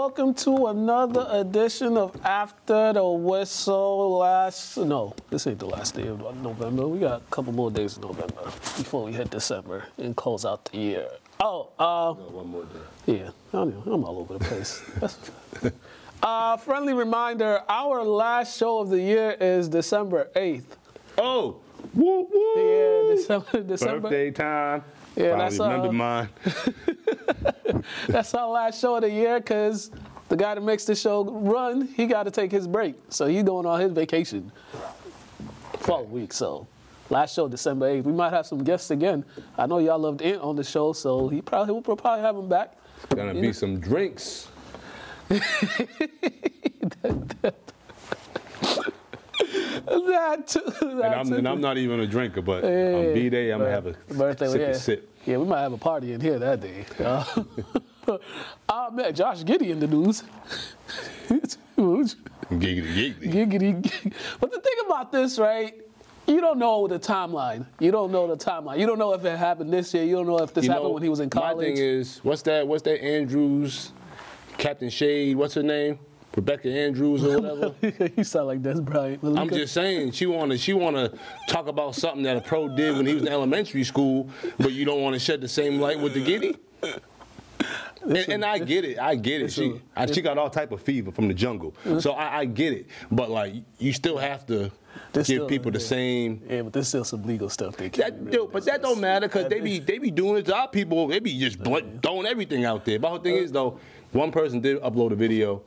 welcome to another edition of After the Whistle. No, this ain't the last day of November. We got a couple more days of November before we hit December and close out the year. One more day. Yeah, I'm all over the place. Friendly reminder, our last show of the year is December 8th. Oh, woo woo! Yeah, December. Birthday time. Yeah, probably remember mine. That's our last show of the year because the guy that makes the show run, he got to take his break. So he's going on his vacation for a week. So last show, December 8th. We might have some guests again. I know y'all loved Ant on the show, so we'll probably have him back. Gonna be some drinks. And I'm not even a drinker, but on B-Day, I'm going to have a birthday, sip. Yeah, we might have a party in here that day. Man, Josh Giddey in the news. Giggity. But the thing about this, right, you don't know the timeline. You don't know the timeline. You don't know if it happened this year. You don't know if this happened when he was in college. My thing is, what's that Andrews, Captain Shade, what's her name? Rebecca Andrews or whatever. You sound like Des Bryant. I'm just saying, she wanna talk about something that a pro did when he was in elementary school, but you don't want to shed the same light with the Giddey. And I get it. She got all type of fever from the jungle, so I get it. But like, you still have to give people the same. Yeah, but there's still some legal stuff they can't. But that don't matter because they be doing it to our people. They be just throwing everything out there. But the whole thing is though, one person did upload a video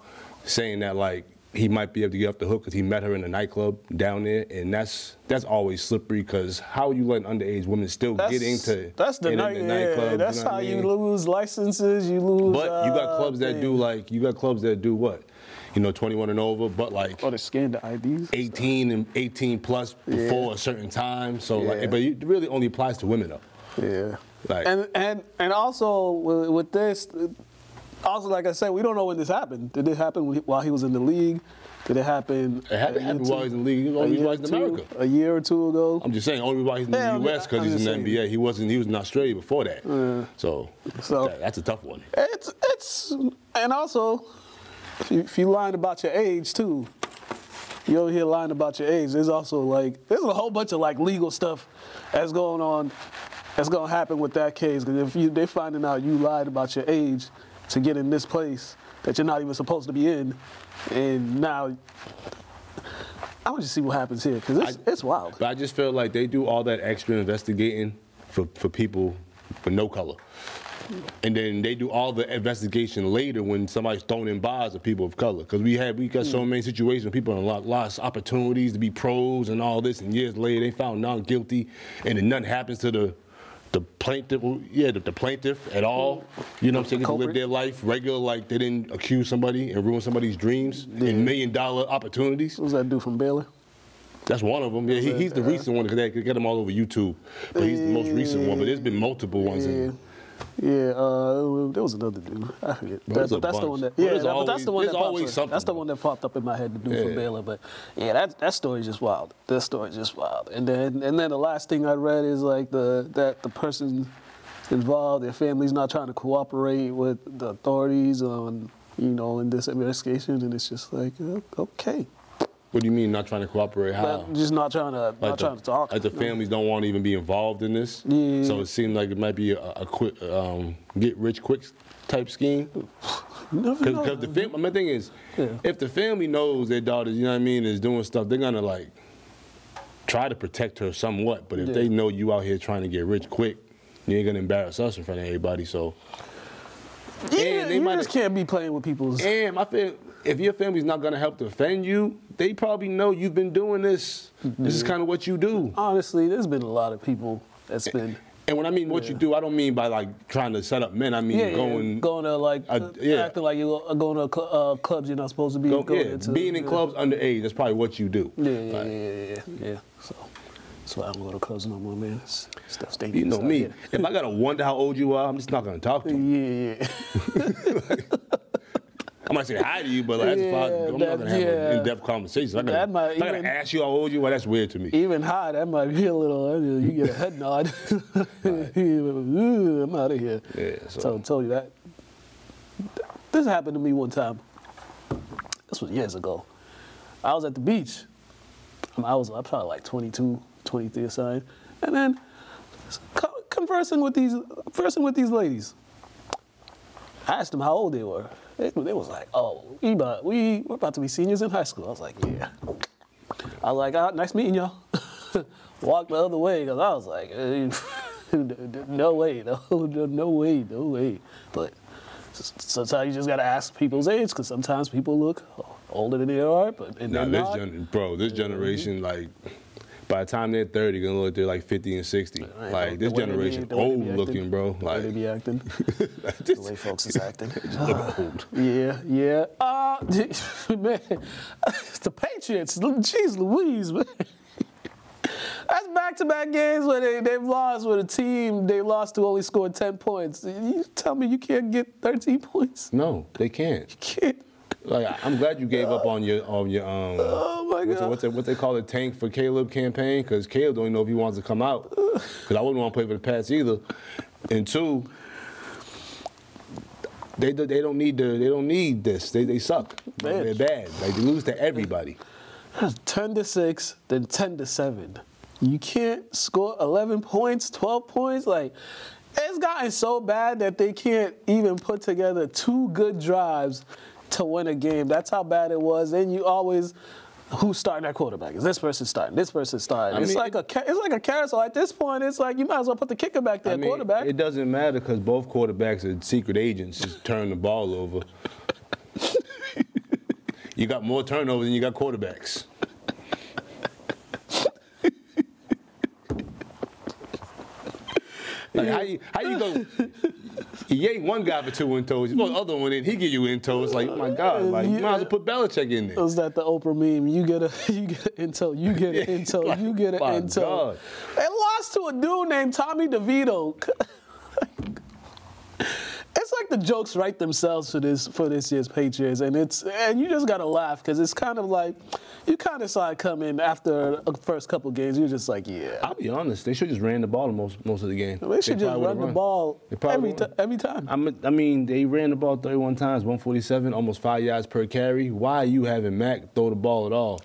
saying that like he might be able to get off the hook because he met her in a nightclub down there, and that's always slippery because how are you letting underage women still get into the nightclub? That's how you lose licenses. You lose. But you got clubs that do what? 21 and over, but like. Oh, they scan the IDs. 18 and 18 plus before a certain time. So like, but it really only applies to women though. Yeah. Like, and also with this. Also, like I said, we don't know when this happened. Did it happen while he was in the league? Did it happen? It had to happen while he was in the league. He was only in America. A year or two ago. I'm just saying, only while he's in the U.S. because he's in the NBA. He was in Australia before that. So that's a tough one. And also, if you lying about your age too, you over here lying about your age. There's also there's a whole bunch of legal stuff that's going on. That's gonna happen with that case because if they're finding out you lied about your age to get in this place that you're not even supposed to be in, and now I want to see what happens here because it's wild. But I just feel like they do all that extra investigating for people with no color, and then they do all the investigation later when somebody's thrown in bars of people of color. Because we got so many situations where people lost opportunities to be pros and all this, and years later they found not guilty, and then nothing happens to the plaintiff, the plaintiff at all. You know what I'm saying? They live their life regular, like they didn't accuse somebody and ruin somebody's dreams and $1 million opportunities. What was that dude from Baylor? That's one of them. Yeah, he's the recent one because they get him all over YouTube. But he's the most recent one. But there's been multiple ones. There was another dude. I forget. That's the one that. Yeah, but that's the one that popped up. That's the one that popped up in my head. The dude from Baylor. But yeah, that story's just wild. That story's just wild. And then the last thing I read is that the person involved, their family's not trying to cooperate with the authorities on in this investigation, and it's just like okay. What do you mean not trying to cooperate? How? Just not trying to talk. Like the families don't want to even be involved in this. Yeah. So it seemed like it might be a quick, get rich quick type scheme. Because my thing is, if the family knows their daughter, is doing stuff, they're gonna try to protect her somewhat. But if they know you out here trying to get rich quick, you ain't gonna embarrass us in front of everybody. So. Yeah, you just can't be playing with people's. And I feel if your family's not gonna help defend you, they probably know you've been doing this. This is kind of what you do. Honestly, there's been a lot of people that's been. And when I mean what you do, I don't mean by trying to set up men. I mean going to acting like you're going to clubs you're not supposed to be going into. Being in clubs underage, that's probably what you do. Yeah. So. That's why I don't go to clubs no more, man. Stuff's dangerous. You know me. If I gotta wonder how old you are, I'm just not gonna talk to you. Yeah. I might say hi to you, but I'm not gonna have an in-depth conversation. I gotta ask you how old you are. That's weird to me. Even hi, that might be a little. You get a head nod. I'm out of here. Yeah. So I told you that. This happened to me one time. This was years ago. I was at the beach. I was probably like 22, 23 or something. And then conversing with these ladies. I asked them how old they were. They was like, oh, we're about to be seniors in high school. I was like, yeah. I was like, nice meeting y'all. Walked the other way because I was like, no way, no way. But sometimes you just got to ask people's age because sometimes people look older than they are. But this generation, like, by the time they're 30, they're gonna look they're like 50 and 60. Like this generation, old looking, bro. Like they be acting. The way folks is acting. Look old. Yeah. Man, the Patriots. Jeez Louise, man. That's back-to-back games where they've lost with a team they lost to only scored 10 points. You tell me you can't get 13 points? No, they can't. You can't. Like, I'm glad you gave up on your oh my God. What they call the tank for Caleb campaign, because Caleb don't even know if he wants to come out. Because I wouldn't want to play for the Pats either. And two, they don't need this. They suck. Man. They're bad. Like they lose to everybody. 10-6, then 10-7. You can't score 11 points, 12 points. Like, it's gotten so bad that they can't even put together 2 good drives to win a game. That's how bad it was. And you always, who's starting at quarterback? Is this person starting? This person starting? It's like a carousel. At this point, it's like you might as well put the kicker back there at quarterback. It doesn't matter because both quarterbacks are secret agents. Just turn the ball over. You got more turnovers than you got quarterbacks. Like how you go? You yank one guy for 2 win totals. You put the other one in, he give you in totals. Like my God, like you might as well put Belichick in there. Was that the Oprah meme? You get an intel, you get an intel, like, you get an intel. God. They lost to a dude named Tommy DeVito. It's like the jokes write themselves for this year's Patriots, and you just gotta laugh because it's kind of like you kind of saw it coming after the first couple games. You're just like, yeah. I'll be honest, they should just ran the ball most of the game. They should just run the ball every time. I mean, they ran the ball 31 times, 147, almost 5 yards per carry. Why are you having Mac throw the ball at all?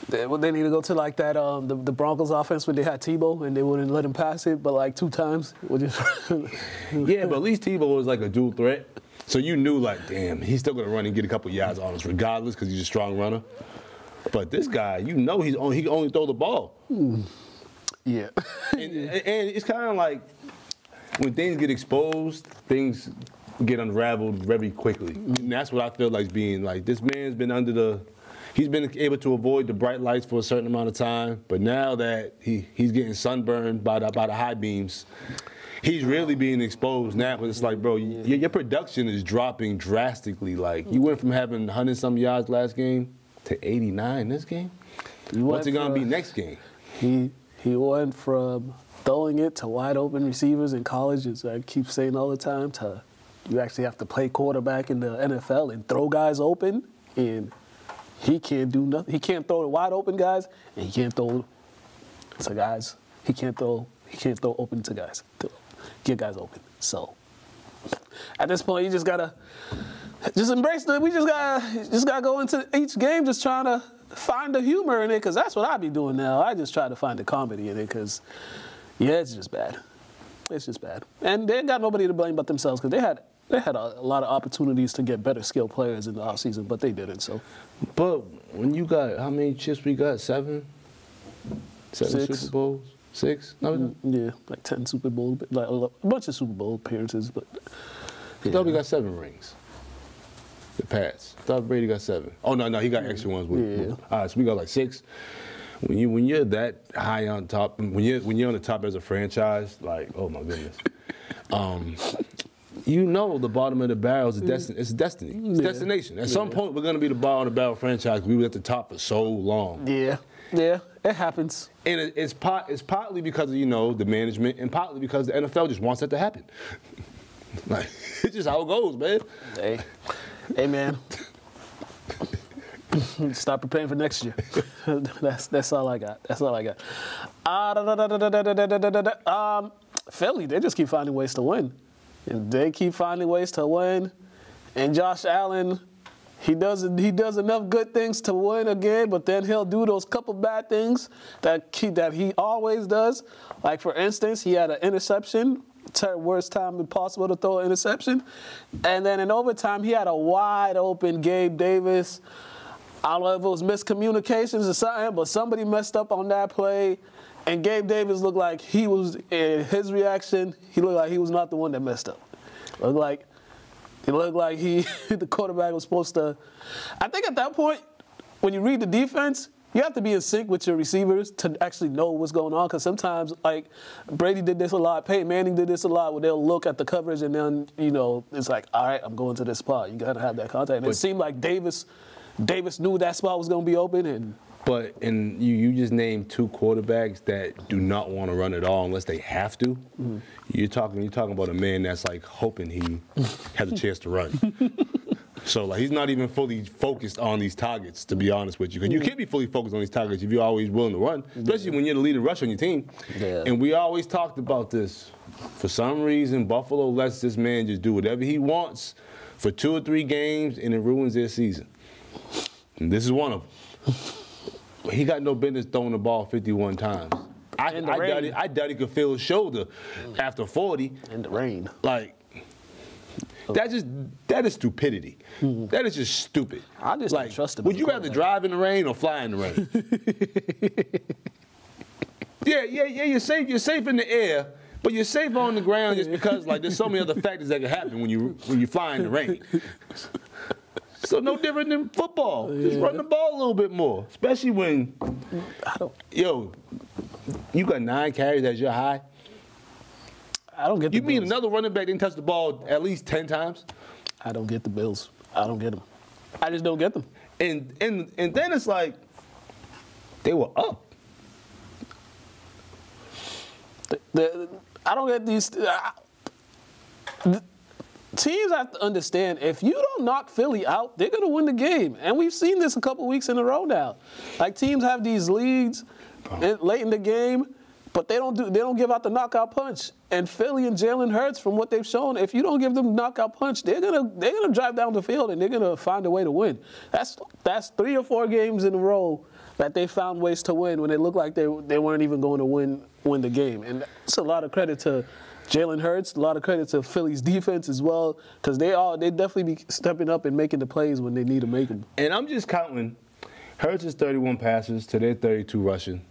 They need to go to like that the Broncos offense when they had Tebow and they wouldn't let him pass it, but like 2 times. Yeah, but at least Tebow was like a dual threat. So you knew like, damn, he's still going to run and get a couple yards on us regardless because he's a strong runner. But this guy, you know he can only throw the ball. Yeah. And it's kind of like when things get exposed, things get unraveled very quickly. And that's what I feel like being like this man's been he's been able to avoid the bright lights for a certain amount of time, but now that he's getting sunburned by the high beams, he's really being exposed now. But it's like, bro, your production is dropping drastically. Like you went from having 100-some yards last game to 89 this game. What's it gonna be next game? He went from throwing it to wide open receivers in college, as I keep saying all the time, to you actually have to play quarterback in the NFL and throw guys open, and he can't do nothing. He can't throw to wide open guys, and he can't throw to guys. He can't throw open to guys. To get guys open. So at this point, you just gotta embrace it. We just gotta go into each game just trying to find the humor in it, because that's what I be doing now. I just try to find the comedy in it, because yeah, it's just bad. It's just bad, and they ain't got nobody to blame but themselves, because they had a lot of opportunities to get better skilled players in the offseason, but they didn't. So, but when you got how many chips we got? 7 6 Super Bowls, 6? No, yeah, like 10 Super Bowl, like a bunch of Super Bowl appearances. But I thought we got 7 rings. The Pats. I thought Brady got 7. Oh no, he got extra ones. Yeah. All right, so we got like 6. When you're that high on top, when you're on the top as a franchise, like, oh my goodness. You know the bottom of the barrel is destiny. It's destiny. It's destination. At some point, we're going to be the bottom of the barrel franchise. We were at the top for so long. Yeah, it happens. And it's partly because of, the management, and partly because the NFL just wants that to happen. Like, it's just how it goes, man. Hey man. Start preparing for next year. That's all I got. Philly, they just keep finding ways to win. And they keep finding ways to win. And Josh Allen, he does enough good things to win again, but then he'll do those couple bad things that he always does. Like, for instance, he had an interception, worst time possible to throw an interception. And then in overtime, he had a wide open Gabe Davis. I don't know if it was miscommunications or something, but somebody messed up on that play. And Gabe Davis looked like he was, in his reaction, he looked like he was not the one that messed up. It looked like the quarterback was supposed to. I think at that point, when you read the defense, you have to be in sync with your receivers to actually know what's going on. Because sometimes, like, Brady did this a lot, Peyton Manning did this a lot, where they'll look at the coverage and then, it's like, all right, I'm going to this spot. You got to have that contact. And it seemed like Davis knew that spot was going to be open. And you just named two quarterbacks that do not want to run at all unless they have to. Mm-hmm. You're talking about a man that's like hoping he has a chance to run. So, like, he's not even fully focused on these targets, to be honest with you. Because you can't be fully focused on these targets if you're always willing to run, especially when you're the leading rusher on your team. Yeah. And we always talked about this. For some reason, Buffalo lets this man just do whatever he wants for 2 or 3 games, and it ruins their season. And this is one of them. He got no business throwing the ball 51 times. I doubt he could feel his shoulder after 40. In the rain. Like, that is stupidity. Mm-hmm. That is just stupid. I just don't trust him. Would you rather drive in the rain or fly in the rain? Yeah, you're safe. You're safe in the air, but you're safe on the ground just because, like, there's so many other factors that can happen when you fly in the rain. So no different than football. Just run the ball a little bit more, especially when, you got 9 carries as your high. I don't get the You mean another running back didn't touch the ball at least 10 times? I don't get the Bills. I don't get them. I just don't get them. And then it's like they were up. I don't get these. Teams have to understand, if you don't knock Philly out, they're going to win the game. And we've seen this a couple weeks in a row now. Like, teams have these leads late in the game, but they don't give out the knockout punch. And Philly and Jalen Hurts, from what they've shown, if you don't give them the knockout punch, they're gonna drive down the field and they're gonna find a way to win. That's 3 or 4 games in a row that they found ways to win when it looked like they weren't even going to win the game. And it's a lot of credit to Jalen Hurts, a lot of credit to Philly's defense as well, because they definitely be stepping up and making the plays when they need to make them. And I'm just counting Hurts' 31 passes to their 32 rushing.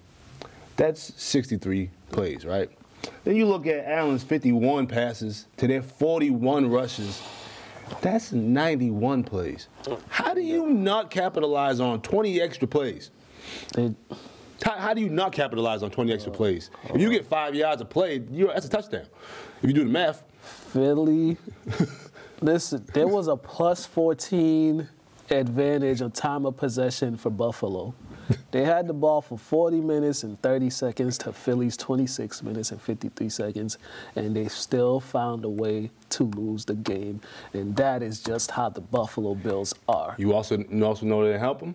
That's 63 plays, right? Then you look at Allen's 51 passes to their 41 rushes. That's 91 plays. How do you not capitalize on 20 extra plays? How do you not capitalize on 20 extra plays? If you get 5 yards of play, that's a touchdown. If you do the math. Philly, listen, there was a plus 14 advantage of time of possession for Buffalo. They had the ball for 40 minutes and 30 seconds to Philly's 26 minutes and 53 seconds, and they still found a way to lose the game. And that is just how the Buffalo Bills are. You also know that help them?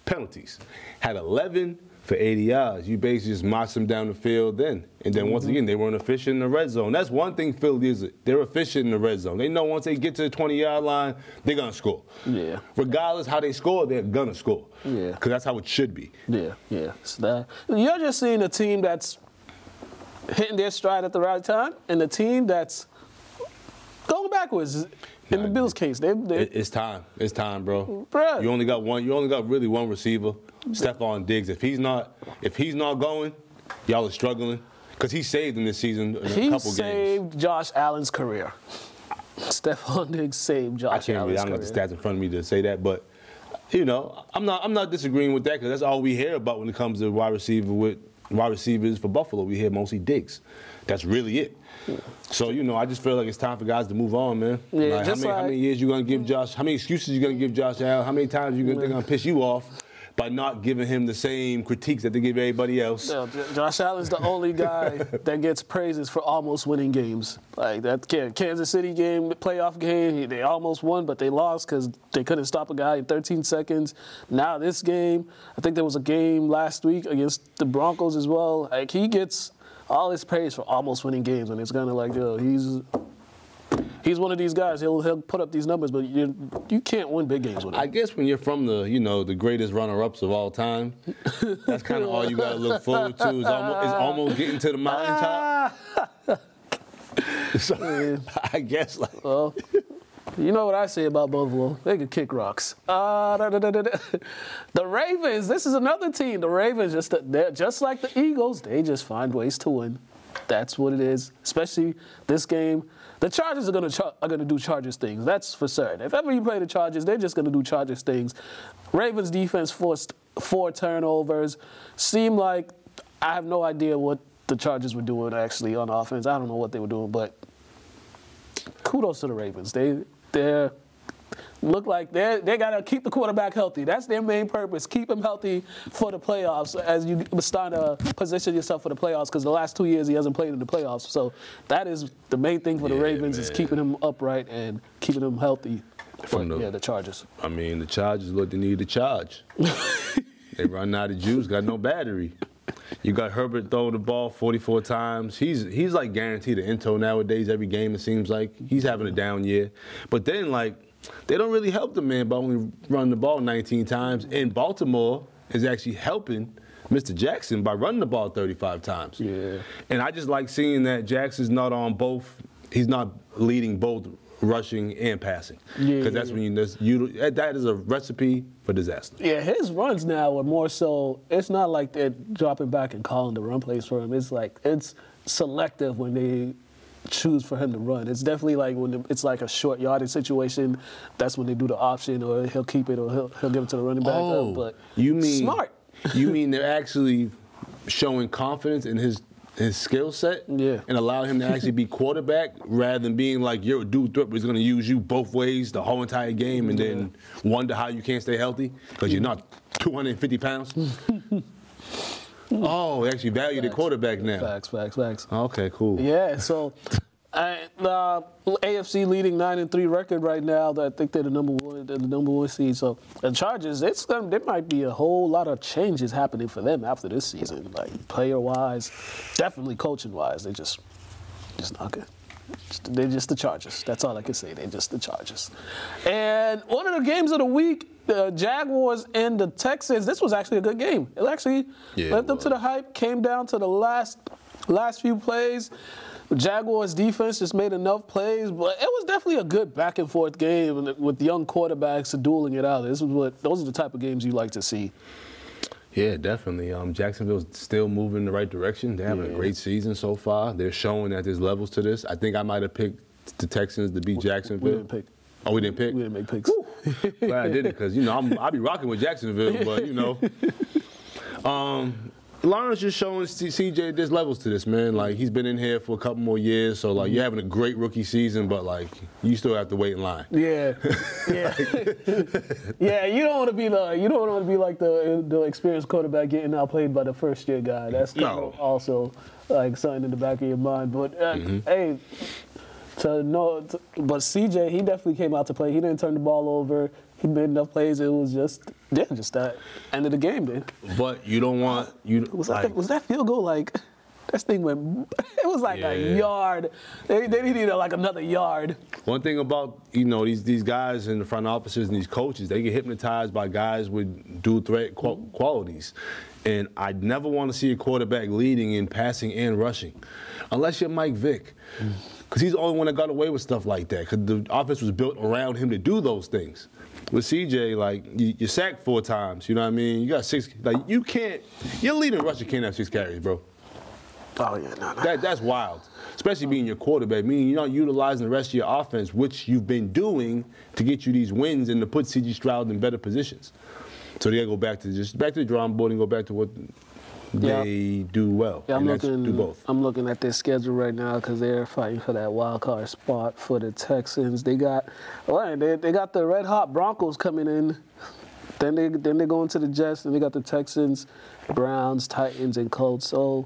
Penalties. Had 11 for 80 yards. You basically just marched them down the field then. And then once again, they weren't efficient in the red zone. That's one thing Philly is. They're efficient in the red zone. They know once they get to the 20-yard line, they're going to score. Yeah. Regardless how they score, they're going to score. Yeah. Because that's how it should be. Yeah. So you're just seeing a team that's hitting their stride at the right time and the team that's going backwards. In the Bills' case, it's time. It's time, bro. Bruh. You only got really one receiver, Stephon Diggs. If he's not going, y'all are struggling. Because he saved him this season in a couple games. He saved Josh Allen's career. Stephon Diggs saved Josh Allen's career. I don't got the stats in front of me to say that, but I'm not disagreeing with that because that's all we hear about when it comes to wide receivers for Buffalo. We hear mostly Diggs. That's really it. So, I just feel like it's time for guys to move on, man. Yeah, how many years you gonna give Josh? How many excuses you gonna give Josh Allen? How many times they're gonna piss you off by not giving him the same critiques that they give everybody else? Yeah, Josh Allen's the only guy that gets praises for almost winning games. Like that Kansas City game, the playoff game, they almost won, but they lost because they couldn't stop a guy in 13 seconds. Now this game, I think there was a game last week against the Broncos as well. Like he gets all his praise for almost winning games, and it's kind of like, he's He's one of these guys. He'll put up these numbers, but you can't win big games with him. I guess when you're from the greatest runner-ups of all time, that's kind of all you got to look forward to. Is almost getting to the mountaintop. So, I guess like. Well, you know what I say about Buffalo? They can kick rocks. The Ravens. This is another team. The Ravens they're just like the Eagles. They just find ways to win. That's what it is. Especially this game. The Chargers are gonna do Chargers things. That's for certain. If ever you play the Chargers, they're just gonna do Chargers things. Ravens defense forced 4 turnovers. Seemed like I have no idea what the Chargers were doing actually on offense. I don't know what they were doing, but kudos to the Ravens. They look like they gotta keep the quarterback healthy. That's their main purpose. Keep him healthy for the playoffs as you start to position yourself for the playoffs. Because the last 2 years he hasn't played in the playoffs. So that is the main thing for the Ravens is keeping him upright and keeping him healthy. The Chargers. I mean, the Chargers look they need to charge. They run out of juice, got no battery. You got Herbert throwing the ball 44 times. He's like guaranteed an end total nowadays. Every game it seems like he's having a down year. But then they don't really help the man by only running the ball 19 times. And Baltimore is actually helping Mr. Jackson by running the ball 35 times. Yeah. And I just like seeing that Jackson's not on both. He's not leading both rushing and passing. Because that's when that is a recipe for disaster. Yeah, his runs now are more so, it's not like they're dropping back and calling the run plays for him. It's like, it's selective when they choose for him to run. It's definitely like when it's like a short yardage situation, that's when they do the option, or he'll keep it, or he'll give it to the running back. But you mean smart. You mean they're actually showing confidence in his skill set and allow him to actually be quarterback rather than being like you're a dude threat who's going to use you both ways the whole entire game and then wonder how you can't stay healthy because you're not 250 pounds? Oh, they actually value the quarterback now. Facts. Okay, cool. Yeah, so the AFC leading 9-3 record right now. I think they're the number one seed. So the Chargers, there might be a whole lot of changes happening for them after this season, like player-wise, definitely coaching-wise. They're just not good. They're just the Chargers. That's all I can say. They're just the Chargers. And one of the games of the week, the Jaguars and the Texans. This was actually a good game. It actually lived up to the hype. Came down to the last few plays. The Jaguars defense just made enough plays, but it was definitely a good back and forth game with young quarterbacks dueling it out. Those are the type of games you like to see. Yeah, definitely. Jacksonville's still moving in the right direction. They're having a great season so far. They're showing that there's levels to this. I think I might have picked the Texans to beat Jacksonville. We didn't pick. Oh, we didn't pick? We didn't make picks. Glad I did it because, I'll be rocking with Jacksonville, but, Lawrence just showing CJ there's levels to this, man. Like, he's been in here for a couple more years, so, you're having a great rookie season, but, you still have to wait in line. Yeah. Yeah, you don't want to be like the experienced quarterback getting outplayed by the first-year guy. That's kind of also, something in the back of your mind. But, hey, but CJ, he definitely came out to play. He didn't turn the ball over. He made enough plays. It was just that end of the game, dude. But you don't want was that field goal that thing went? It was a yard. They needed another yard. One thing about these guys in the front offices and these coaches, they get hypnotized by guys with dual threat qualities, and I never want to see a quarterback leading in passing and rushing, unless you're Mike Vick. Because he's the only one that got away with stuff like that. Because the offense was built around him to do those things. With CJ, you sacked 4 times. You know what I mean? You got 6. You can't. Your leading rusher can't have 6 carries, bro. Oh yeah, no. That's wild. Especially being your quarterback, meaning you're not utilizing the rest of your offense, which you've been doing to get you these wins and to put C.J. Stroud in better positions. So they got to go back to the drawing board and go back to what they do well. Yeah, do both. I'm looking at their schedule right now because they're fighting for that wild card spot for the Texans. They got the red hot Broncos coming in. Then they go into the Jets, and they got the Texans, Browns, Titans, and Colts. So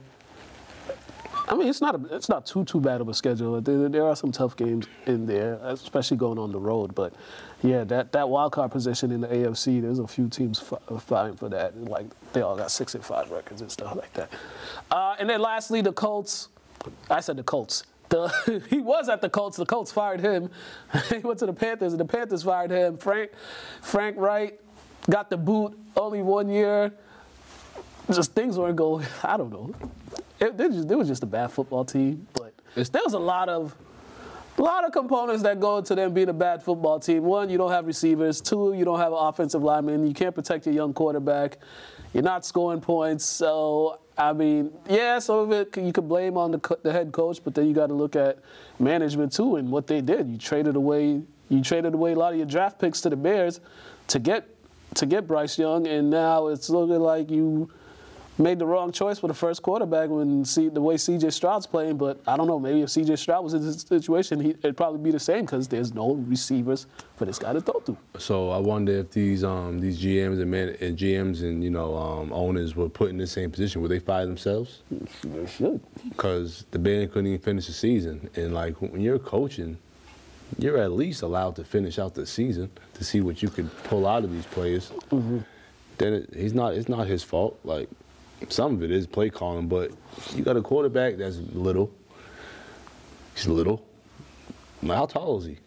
I mean, it's not too bad of a schedule. There are some tough games in there, especially going on the road. But yeah, that wild card position in the AFC, there's a few teams fighting for that. They all got 6-5 records and stuff like that. And then lastly, the Colts. I said the Colts. He was at the Colts. The Colts fired him. He went to the Panthers, and the Panthers fired him. Frank Wright got the boot. Only 1 year. Just things weren't going. I don't know. It was just a bad football team. But there was a lot of components that go into them being a bad football team. One, you don't have receivers. Two, you don't have an offensive lineman. You can't protect your young quarterback. You're not scoring points. So, I mean, yeah, some of it you could blame on the head coach, but then you got to look at management too and what they did. You traded away a lot of your draft picks to the Bears to get Bryce Young, and now it's looking like you made the wrong choice for the first quarterback the way C.J. Stroud's playing. But I don't know, maybe if C.J. Stroud was in this situation, it'd probably be the same because there's no receivers for this guy to throw to. So I wonder if these GMs and GMs and owners were put in the same position. Would they fire themselves? They should. Because the band couldn't even finish the season, and like when you're coaching, you're at least allowed to finish out the season to see what you can pull out of these players. Mm-hmm. Then it's not his fault. Like, some of it is play calling, but you got a quarterback that's little. He's little. Like, how tall is he?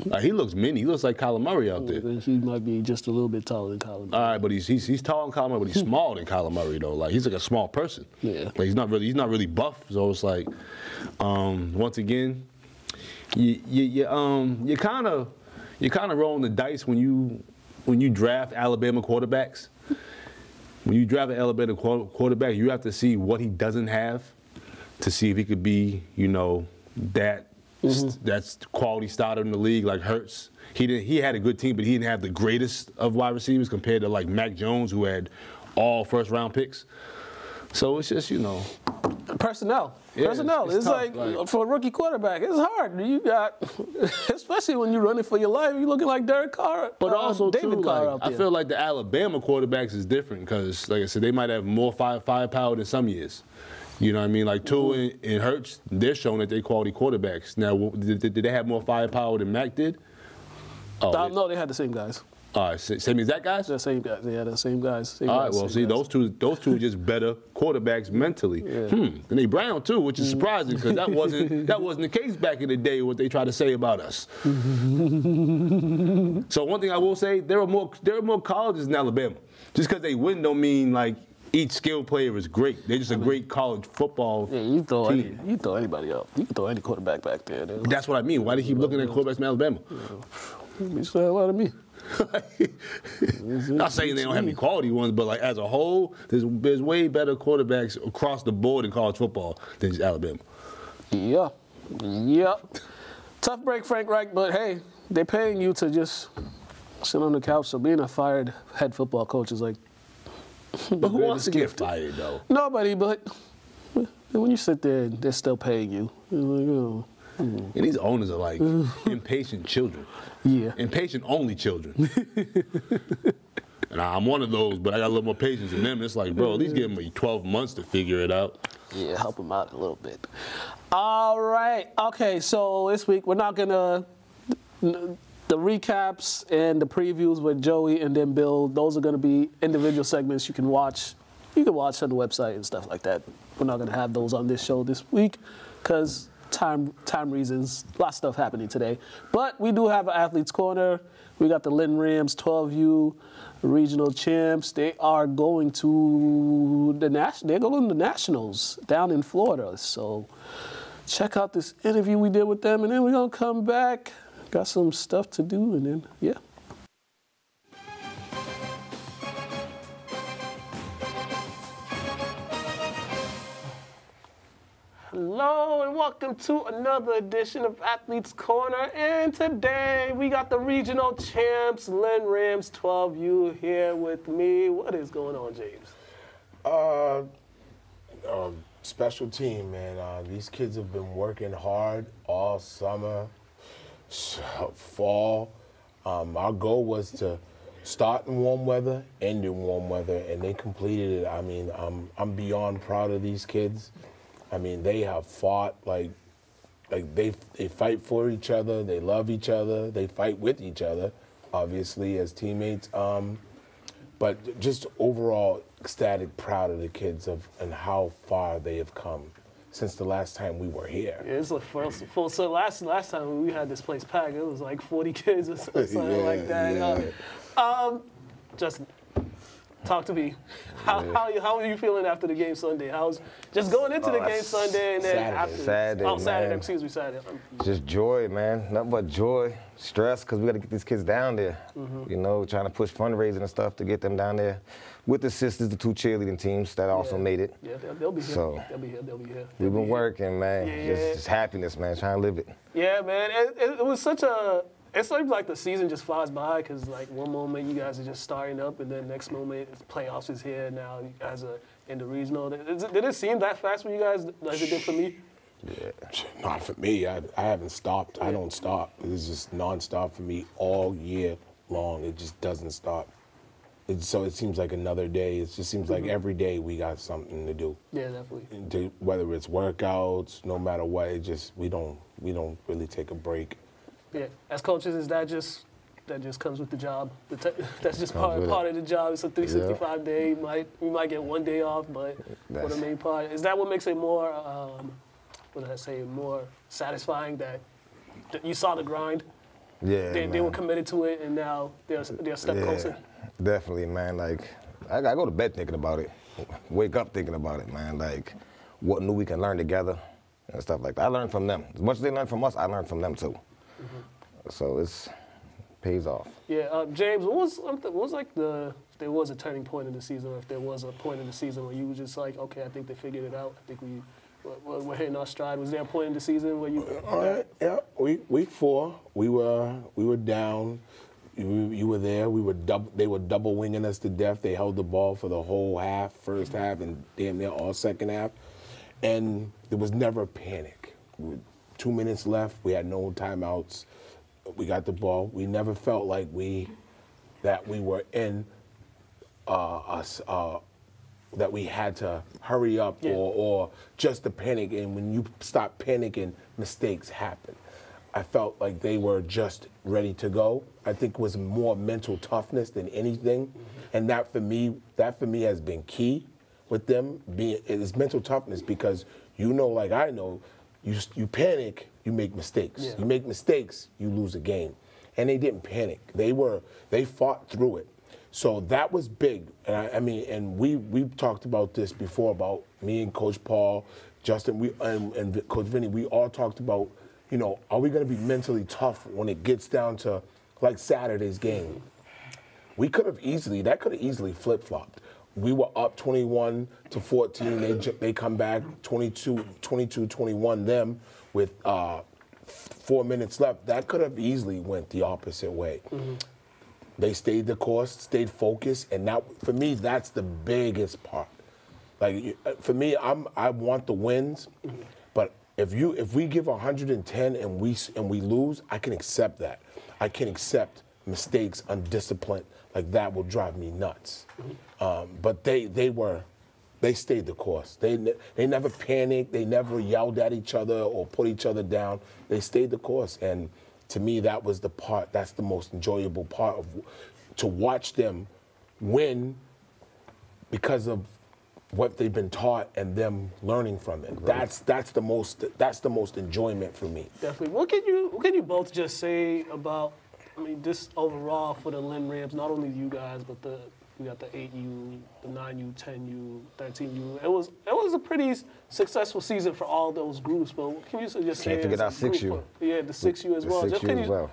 Like, he looks mini. He looks like Kyler Murray out there. He might be just a little bit taller than Kyler Murray. All right, but he's tall than Kyler Murray, but he's small than Kyler Murray though. Like, he's like a small person. Yeah. Like, he's not really buff. So it's like, once again, you kind of rolling the dice when you draft Alabama quarterbacks. When you draft an Alabama quarterback, you have to see what he doesn't have to see if he could be, that's quality starter in the league, like Hurts. He had a good team, but he didn't have the greatest of wide receivers compared to like Mac Jones, who had all first-round picks. So it's just, personnel. Yeah, personnel. It's tough, like for a rookie quarterback, it's hard. You got, especially when you're running for your life, you're looking like Derek Carr. But also, David too, Carr like, out there. I feel like the Alabama quarterbacks is different because, like I said, they might have more firepower than some years. You know what I mean? Like Tua and Hurts, they're showing that they're quality quarterbacks. Now, did they have more firepower than Mac did? Oh, no, they had the same guys. All right, same exact guys? The same guys. They had the same guys. All right, well, see, those two are just better quarterbacks mentally. Yeah. And they brown too, which is surprising because that wasn't the case back in the day. What they try to say about us. So one thing I will say, there are more colleges in Alabama. Just because they win don't mean like each skilled player is great. They're just a great college football team. You throw anybody up. You can throw any quarterback back there. That's what I mean. Why do you keep looking at quarterbacks from Alabama? You say a lot of me. Not saying they don't have any quality ones, but like as a whole, there's way better quarterbacks across the board in college football than just Alabama. Yeah. Tough break, Frank Reich, but hey, they're paying you to just sit on the couch. So being a fired head football coach is like. But who wants to get fired though? Nobody, but when you sit there, they're still paying you. You're like, oh. And these owners are like impatient children. Yeah. Impatient only children. And I'm one of those, but I got a little more patience than them. It's like, bro, at least give them 12 months to figure it out. Yeah, help them out a little bit. All right. Okay, so this week we're not going to... The recaps and the previews with Joey and then Bill, those are going to be individual segments you can watch. You can watch on the website and stuff like that. We're not going to have those on this show this week because... Time reasons, a lot of stuff happening today. But we do have an Athletes Corner. We got the Lynn Rams 12U regional champs. They are going to the Nationals down in Florida. So check out this interview we did with them, and then we're gonna come back. Got some stuff to do, and then yeah. Hello and welcome to another edition of Athletes Corner, and today we got the regional champs, Lynn Rams 12U here with me. What is going on, James? Special team, man. These kids have been working hard all summer, fall. Our goal was to start in warm weather, end in warm weather, and they completed it. I mean, I'm beyond proud of these kids. I mean, they have fought like they fight for each other. They love each other. They fight with each other, obviously, as teammates. But just overall ecstatic, proud of the kids and how far they have come. since the last time we were here. Yeah, it's like full. So last time we had this place packed, it was like 40 kids or something like that. Just talk to me. How are you feeling after the game Sunday? How's just going into the game Sunday and then after? Saturday. Excuse me, Saturday. Just joy, man. Nothing but joy, stress, because we got to get these kids down there. You know, trying to push fundraising and stuff to get them down there with the sisters, the 2 cheerleading teams that also made it. Yeah, they'll be here. So they'll be here. We've been working, man. Just happiness, man. Trying to live it. Yeah, man. It was such a. It seems like the season just flies by because, like, one moment you guys are just starting up, and then next moment playoffs is here. Now you guys are in the regional. Did it seem that fast for you guys as it did for me? Yeah. Not for me. I haven't stopped. I don't stop. It's just nonstop for me all year long. It just doesn't stop. So it seems like another day. It just seems like every day we got something to do. Yeah, definitely. Whether it's workouts, no matter what, it just we don't really take a break. Yeah, as coaches, is that just comes with the job? That's just part of the job. It's a 365 day. We might get 1 day off, but for the main part, is that what makes it more? More satisfying that you saw the grind. Yeah, they were committed to it, and now they're a step closer. Definitely, man. Like, I go to bed thinking about it, wake up thinking about it, man. Like, what new we can learn together and stuff like that. I learned from them. As much as they learned from us, I learned from them too. So it pays off. Yeah, James, what was like if there was a turning point in the season, or if there was a point in the season where you were just like, okay, I think they figured it out. I think we're hitting our stride. Was there a point in the season where you? Yeah, week 4, we were down. You were there. They were double winging us to death. They held the ball for the whole half, first half, and damn near all second half, and there was never panic. 2 minutes left. We had no timeouts. We got the ball. We never felt like we were in that we had to hurry up or just to panic. And when you stop panicking, mistakes happen. I felt like they were just ready to go. I think it was more mental toughness than anything, and that for me has been key with them. It's mental toughness because like I know, you panic, you make mistakes. Yeah. You make mistakes, you lose a game, and they didn't panic. They fought through it. So that was big, and we've talked about this before about me and Coach Paul, Justin, and Coach Vinny. We all talked about. Are we going to be mentally tough when it gets down to, like, Saturday's game? That could have easily flip-flopped. We were up 21-14. They come back 22-21 them with 4 minutes left. That could have easily went the opposite way. They stayed the course, stayed focused, and for me, that's the biggest part. Like, for me, I want the wins, but if we give 110 and we lose, I can accept that. I can accept mistakes, undisciplined. Like, that will drive me nuts. But they stayed the course. They never panicked. They never yelled at each other or put each other down. They stayed the course. And to me, that was the part. That's the most enjoyable part to watch them win because of what they've been taught and them learning from it. Right. That's the most enjoyment for me. Definitely. What can you both just say about, just overall for the Lynn Rams, not only you guys, but we got the 8U, the 9U, 10U, 13U. It was a pretty successful season for all those groups, but what can you just say? Can't forget our 6U. Yeah, the 6U as well.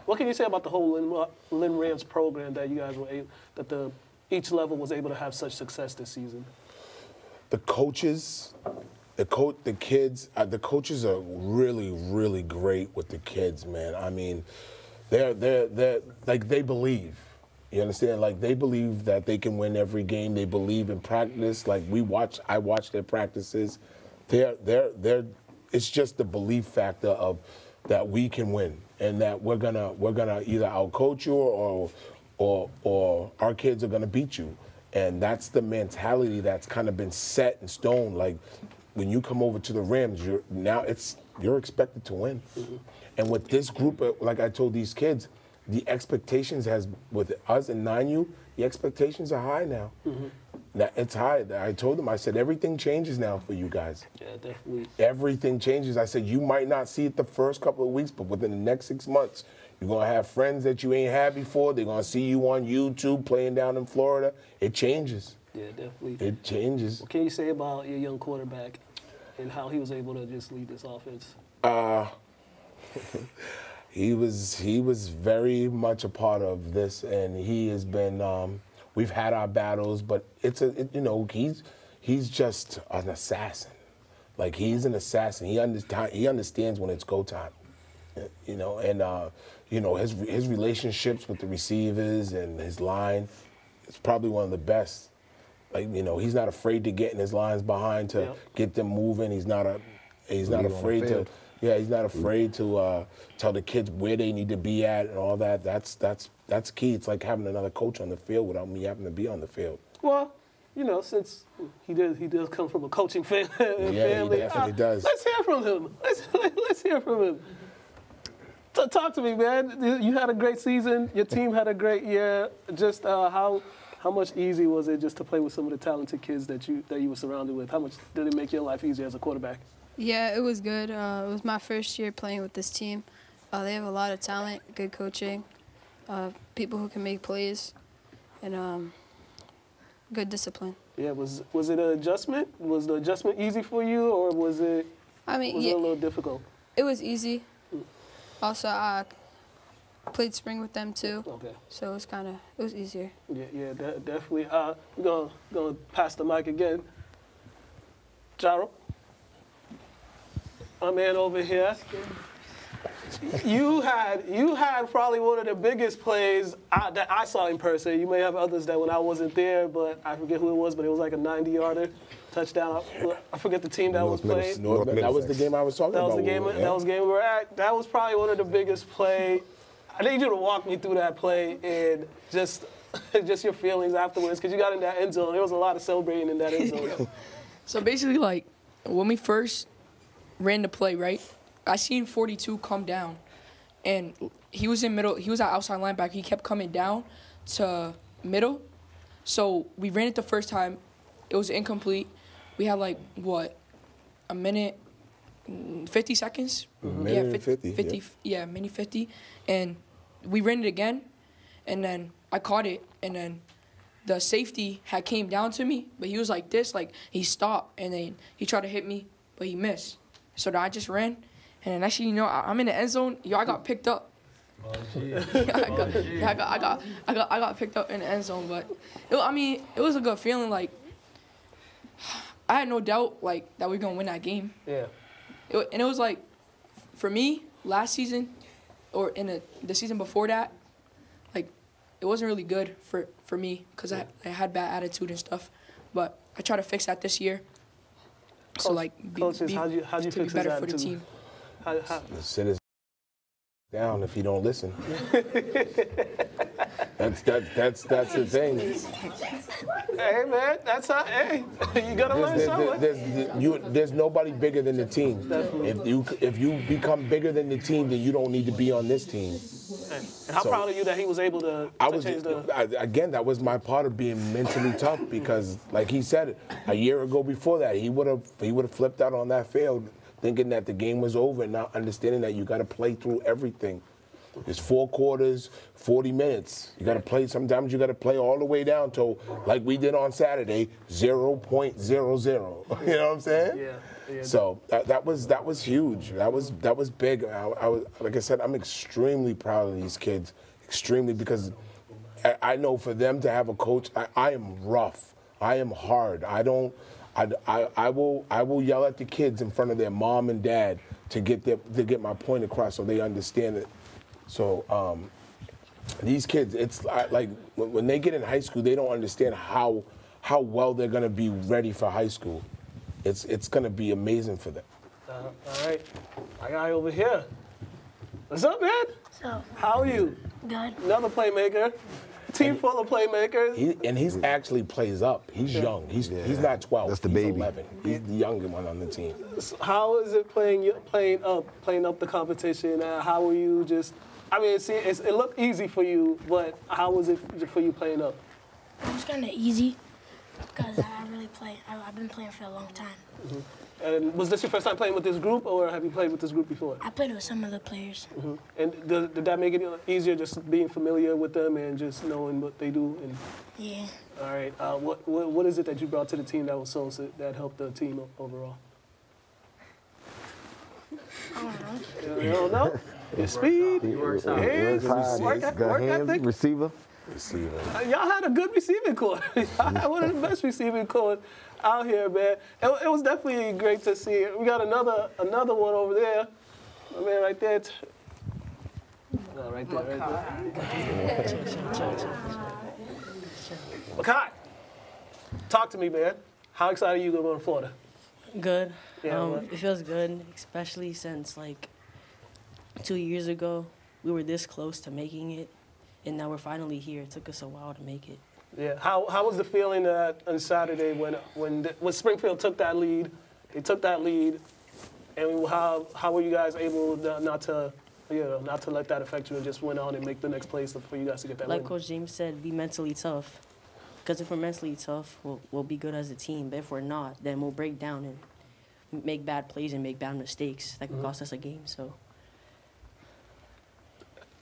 What can you say about the whole Lynn Rams program that you guys were able, that each level was able to have such success this season? The coaches, the kids, the coaches are really, really great with the kids, man. They're like, they believe. You understand? Like, they believe that they can win every game. They believe in practice. Like, I watch their practices. It's just the belief factor of that we can win and that we're gonna either outcoach you or our kids are gonna beat you. And that's the mentality that's kind of been set in stone. Like, when you come over to the Rams, you're expected to win. And with this group, like I told these kids, the expectations with us and 9U, the expectations are high now. It's hard. I told him, I said, everything changes now for you guys. Yeah, definitely. Everything changes. I said, you might not see it the first couple of weeks, but within the next 6 months, you're going to have friends that you ain't had before. They're going to see you on YouTube playing down in Florida. It changes. Yeah, definitely. It changes. What can you say about your young quarterback and how he was able to just lead this offense? He was very much a part of this, and he has been. We've had our battles, but he's just an assassin. Like, he's an assassin. He understands when it's go time. His relationships with the receivers and his line is probably one of the best. Like, he's not afraid to get in his lines behind to get them moving. He's not afraid to. Yeah, he's not afraid to tell the kids where they need to be at and all that. That's key. It's like having another coach on the field without me having to be on the field. Well, since he does come from a coaching family. Yeah, he definitely does. Let's hear from him. Let's hear from him. Talk to me, man. You had a great season. Your team had a great year. Just how much easy was it just to play with some of the talented kids that you were surrounded with? How much did it make your life easier as a quarterback? Yeah, it was good. It was my first year playing with this team. They have a lot of talent, good coaching, people who can make plays, and good discipline. Yeah, was it an adjustment? Was the adjustment easy for you, or was it? I mean, was it a little difficult? It was easy. Also, I played spring with them too. Okay. So it was easier. Yeah, definitely. We're gonna pass the mic again. Jaro, my man over here. You had probably one of the biggest plays that I saw in person. You may have others that when I wasn't there, but I forget who it was, but it was like a 90-yarder touchdown. I forget the team that was playing. That was the game I was talking about. That was the game we were at. That was probably one of the biggest play. I need you to walk me through that play and just your feelings afterwards, because you got in that end zone. There was a lot of celebrating in that end zone. So basically, like, when we first ran the play, right, I seen 42 come down, and he was in middle. He was at outside linebacker. He kept coming down to middle. So we ran it the first time. It was incomplete. We had, like, a minute, 50 seconds? Minute 50. Yeah, minute 50. And we ran it again, and then I caught it, and then the safety had came down to me, but he was like this, like, he stopped, and then he tried to hit me, but he missed. So then I just ran, and then actually, I'm in the end zone. I got picked up. Oh, shit. I got picked up in the end zone, but it was a good feeling. Like, I had no doubt, like, that we were gonna win that game. Yeah. And it was like, for me, last season, or in the season before that, like, it wasn't really good for me because I had bad attitude and stuff. But I try to fix that this year. So, like, coaches, how'd you to fix be better that for the team. Sit his down if you don't listen. That's the thing. Hey, man, that's how. Hey, you gotta learn something. There's nobody bigger than the team. If you become bigger than the team, then you don't need to be on this team. And how proud are you that he was able to change the... Again, that was my part of being mentally tough because, like he said, a year ago before that, he would have flipped out on that field, thinking that the game was over and not understanding that you got to play through everything. It's 4 quarters, 40 minutes. You got to play. Sometimes you got to play all the way down to, like we did on Saturday, 0.00. You know what I'm saying? Yeah. So that was huge. That was big. I was, like I said, I'm extremely proud of these kids. Extremely, because I know for them to have a coach, I am rough. I am hard. I will yell at the kids in front of their mom and dad to get my point across so they understand it. So these kids, it's like when they get in high school, they don't understand how well they're gonna be ready for high school. It's gonna be amazing for them. All right, my guy over here. What's up, man? So, how are you? good. Another playmaker. Team full of playmakers. He's actually plays up. He's young. He's not 12. That's the he's baby. 11. He's the younger one on the team. So how is it playing up the competition? How were you just? I mean, it looked easy for you, but how was it for you playing up? It was kind of easy. Because I really play. I've been playing for a long time. And was this your first time playing with this group, or have you played with this group before? I played with some of the players. And did that make it easier, just being familiar with them and just knowing what they do? And, Yeah. all right. What is it that you brought to the team that was that helped the team overall? I don't know. You don't know? Your speed, hands, work ethic. Receiver. Y'all had a good receiving core. Y'all had one of the best receiving cores out here, man. It was definitely great to see. We got another one over there. I mean, right there. No, right there. Makai, talk to me, man. How excited are you going to Florida? Good. Yeah, it feels good, especially since like 2 years ago we were this close to making it, and now we're finally here. It took us a while to make it. Yeah. How was the feeling on Saturday when Springfield took that lead? They took that lead, and how were you guys able not to let that affect you and just went on and make the next place for you guys to get that Like win? Coach James said, be mentally tough. Because if we're mentally tough, we'll be good as a team. But if we're not, then we'll break down and make bad plays and make bad mistakes that could cost us a game. So.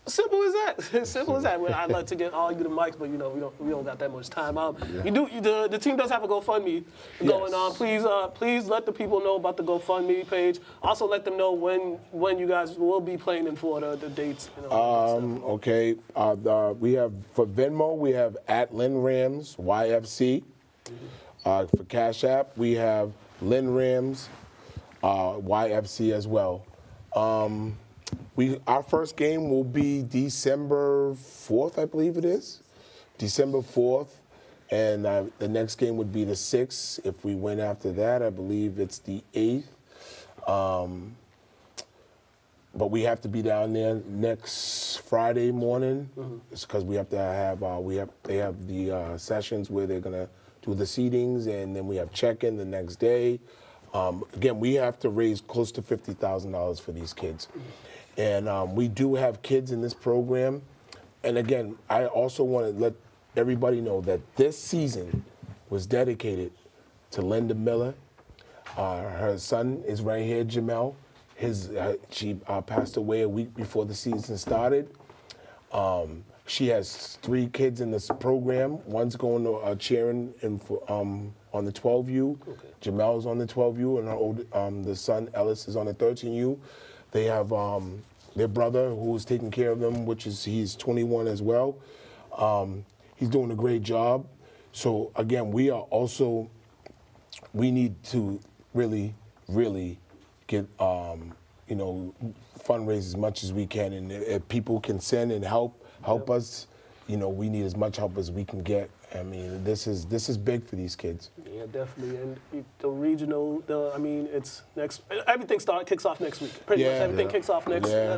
Simple as that. Simple as that. Well, I'd like to get all you the mics, but we don't got that much time. The team does have a GoFundMe going on. Please let the people know about the GoFundMe page. Also let them know when you guys will be playing in Florida, the dates. Okay. We have for Venmo, we have at Lynn Rams YFC. For Cash App, we have Lynn Rams YFC as well. Our first game will be December 4th, I believe it is. December 4th. And the next game would be the 6th. If we win after that, I believe it's the 8th. But we have to be down there next Friday morning. It's because we have to have, they have the sessions where they're going to do the seatings, and then we have check-in the next day. Again, we have to raise close to $50,000 for these kids. And we do have kids in this program. And again, I also want to let everybody know that this season was dedicated to Linda Miller. Her son is right here, Jamel. She passed away a week before the season started. She has 3 kids in this program. One's going to cheering on the 12U. Okay. Jamel's on the 12U, and her old, the son Ellis is on the 13U. They have their brother who's taking care of them, he's 21 as well. He's doing a great job. So again, we need to really, really get, fundraise as much as we can. And if people can send and help us, we need as much help as we can get. I mean, this is big for these kids. Yeah, definitely. And the regional, it's next. Everything kicks off next week. Pretty much everything kicks off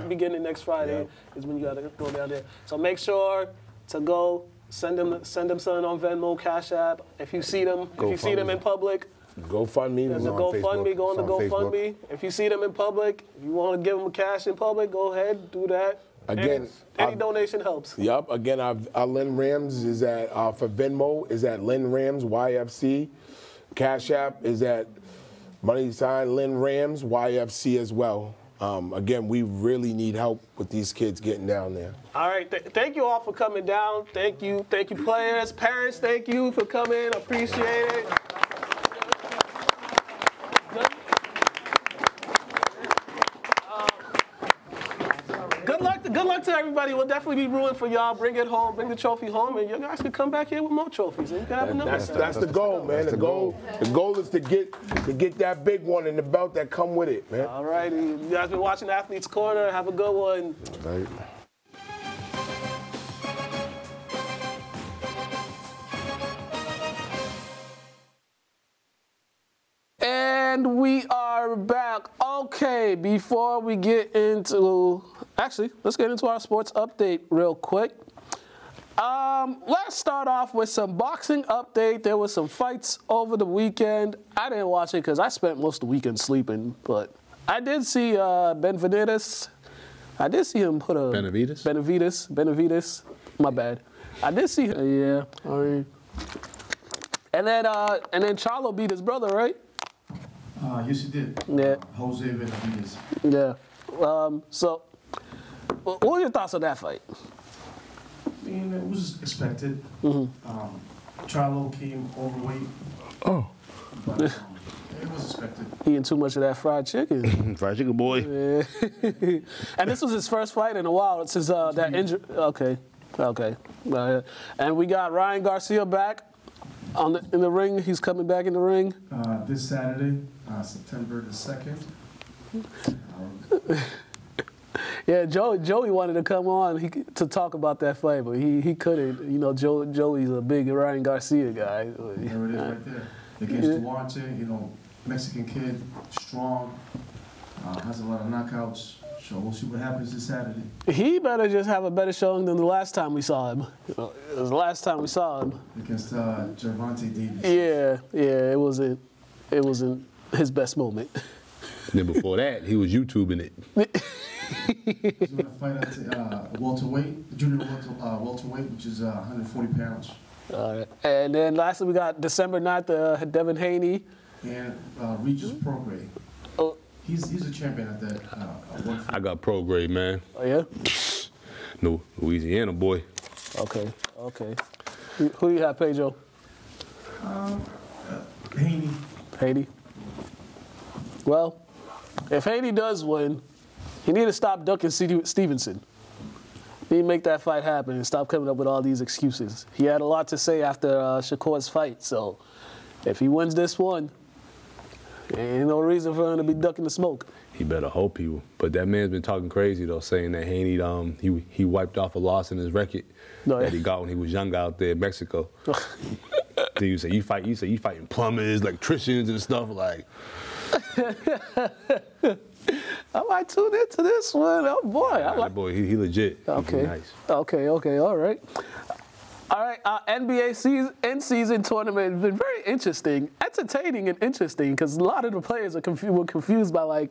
beginning next Friday is when you got to go down there. So make sure to go send them something on Venmo, Cash App. If you see them, in public. GoFundMe. There's a GoFundMe. Go on the GoFundMe. If you see them in public, if you want to give them cash in public, go ahead, do that. Again, any donation helps. Yep. Again, our Lynn Rams is at for Venmo is at Lynn Rams YFC. Cash App is at $ Lynn Rams YFC as well. Again, we really need help with these kids getting down there. All right. Thank you all for coming down. Thank you, players, parents. Thank you for coming. Appreciate it. Good luck to everybody. We'll definitely be rooting for y'all. Bring it home. Bring the trophy home, and you guys can come back here with more trophies. And you can have another. That's the goal, man. The goal is to get that big one and the belt that come with it, man. All righty. You guys been watching Athletes Corner. Have a good one. All right. And we are back. Okay, before we get into, let's get into our sports update real quick. Let's start off with some boxing update. There was some fights over the weekend. I didn't watch it because I spent most of the weekend sleeping, but I did see Benavidez. I did see him put a Benavidez. My bad. I did see him. Yeah. And then Charlo beat his brother, right? Yes, he did. Yeah. Jose Benavidez. Yeah. So, what were your thoughts on that fight? I mean, it was expected. Charlo came overweight. Oh. But it was expected. Eating too much of that fried chicken. Fried chicken boy. Yeah. And this was his first fight in a while since that injury. Okay. And we got Ryan Garcia back in the ring. He's coming back in the ring. This Saturday, September the 2nd. Yeah, Joey wanted to come on to talk about that fight, but he couldn't. You know, Joey's a big Ryan Garcia guy. There it is right there. Against Duarte, Mexican kid, strong, has a lot of knockouts. So we'll see what happens this Saturday. He better just have a better showing than the last time we saw him. It was the last time we saw him. Against Gervonta Davis. Yeah, it wasn't his best moment. And then before that, he was YouTubing it. He's going to fight at welterweight, junior welterweight, which is 140 pounds. All right. And then lastly, we got December 9th, Devin Haney. And Regis Prograde. Oh. He's a champion at that. I got Prograde, man. Oh, yeah? No, Louisiana boy. Okay. Who you have, Pedro? Haney. Well, if Haney does win, he need to stop ducking Stevenson. He need to make that fight happen and stop coming up with all these excuses. He had a lot to say after Shakur's fight, so if he wins this one, ain't no reason for him to be ducking the smoke. He better hope he will. But that man's been talking crazy though, saying that Haney he wiped off a loss in his record that he got when he was young out there in Mexico. Then you say you fighting plumbers, electricians and stuff like. I might tune into this one. Oh boy, That boy, he legit. Okay. He's nice. Okay. All right. NBA in-season tournament has been very interesting, entertaining and interesting because a lot of the players were confused by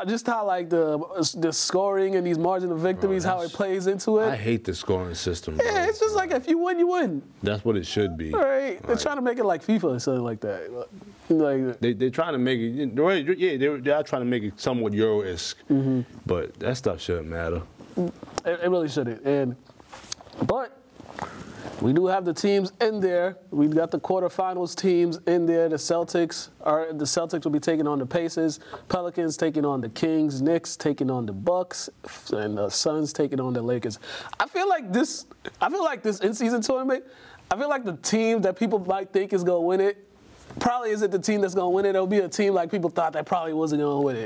just how the scoring and these margin of victories, how it plays into it. I hate the scoring system. Bro. Yeah, it's just like if you win, you win. That's what it should be. Right. They're trying to make it like FIFA or something like that. They're trying to make it. Yeah, they're trying to make it somewhat Euro-esque. But that stuff shouldn't matter. It really shouldn't. But we do have the teams in there. We've got the quarterfinals teams in there. The Celtics will be taking on the Pacers. Pelicans taking on the Kings. Knicks taking on the Bucks, and the Suns taking on the Lakers. I feel like this in-season tournament. I feel like the team that people might think is gonna win it probably isn't the team that's gonna win it. It'll be a team like people thought that probably wasn't gonna win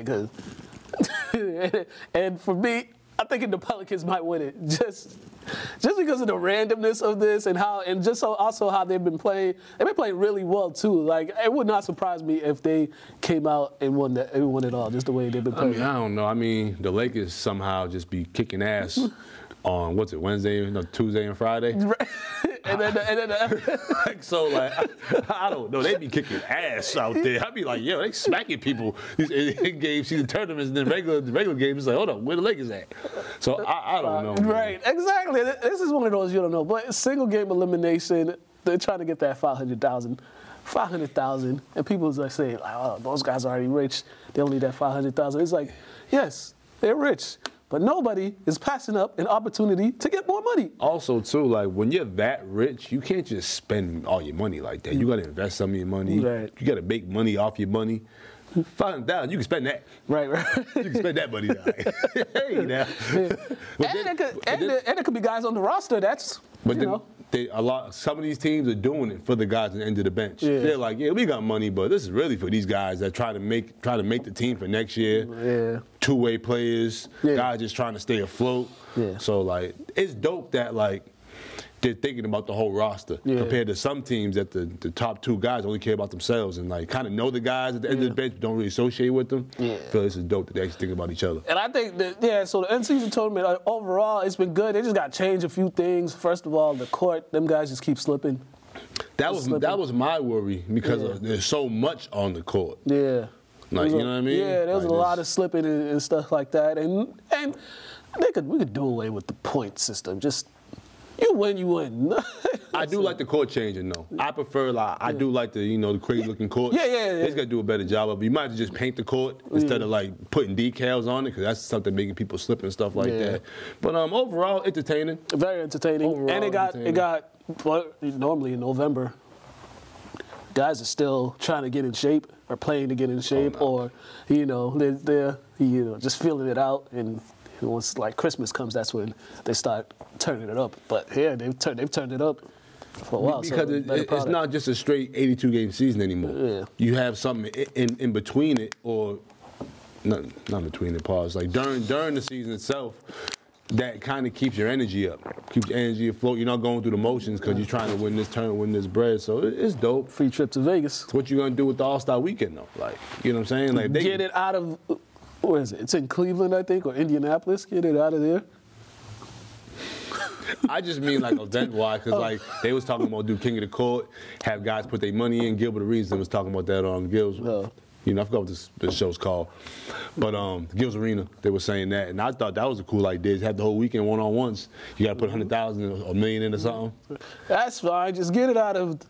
it. And for me, I'm thinking the Pelicans might win it just because of the randomness of this and also how they've been playing. They've been playing really well too. It would not surprise me if they came out and won it all, just the way they've been playing. I don't know. the Lakers somehow just be kicking ass on Wednesday, Tuesday and Friday. and then I don't know. They be kicking ass out there. I be like, yo, they smacking people in games, season tournaments, and then regular games. It's like, hold on, where the Lakers at? So I don't know. Right, exactly. This is one of those you don't know. But single game elimination, they're trying to get that 500,000, and people's saying, oh, those guys are already rich. They only need that 500,000. It's like, yes, they're rich. But nobody is passing up an opportunity to get more money. Also, too, when you're that rich, you can't just spend all your money like that. You got to invest some of your money. Right. You got to make money off your money. $500,000, you can spend that. Right. You can spend that money now. Hey, now. And it could be guys on the roster that's, some of these teams are doing it for the guys at the end of the bench. Yeah. They're like, we got money, but this is really for these guys that try to make the team for next year. Yeah. Two-way players, guys just trying to stay afloat. Yeah. So it's dope that they're thinking about the whole roster compared to some teams that the top two guys only care about themselves and kind of know the guys at the end of the bench but don't really associate with them. Yeah. I feel this is dope that they actually think about each other. And I think that, so the in-season tournament, overall, it's been good. They just got to change a few things. First of all, the court, them guys just keep slipping. That was my worry because there's so much on the court. Yeah. You know what I mean? Yeah, there was a lot of slipping and stuff like that. And we could do away with the point system. Just You win, you win. I do like the court changing though. I prefer I do like the the crazy looking court. Yeah. They just gotta do a better job of it. You might as well just paint the court instead of like putting decals on it, because that's something making people slip and stuff like that. But overall, entertaining. Very entertaining. Overall, and it got well, normally in November, guys are still trying to get in shape or playing to get in shape, or they're just feeling it out. And once like Christmas comes, that's when they start turning it up. But here they've turned it up for a while. Because it's not just a straight 82-game season anymore. Yeah. You have something in between it, or not between the pause. Like during the season itself, that kind of keeps your energy up, keeps your energy afloat. You're not going through the motions because you're trying to win this tournament, win this bread. So it's dope. Free trip to Vegas. What you gonna do with the All-Star Weekend though? Like, you know what I'm saying? Like, get it out of, where is it? It's in Cleveland, I think, or Indianapolis. Get it out of there. I just mean like event-wise, because like they was talking about do King of the Court, have guys put their money in. Gilbert Arenas was talking about that on Gil's. I forgot what this show's called. But Gil's Arena, they were saying that. And I thought that was a cool idea. Have the whole weekend one-on-ones. You got to put 100,000 or $1 million into something. That's fine. Just get it out of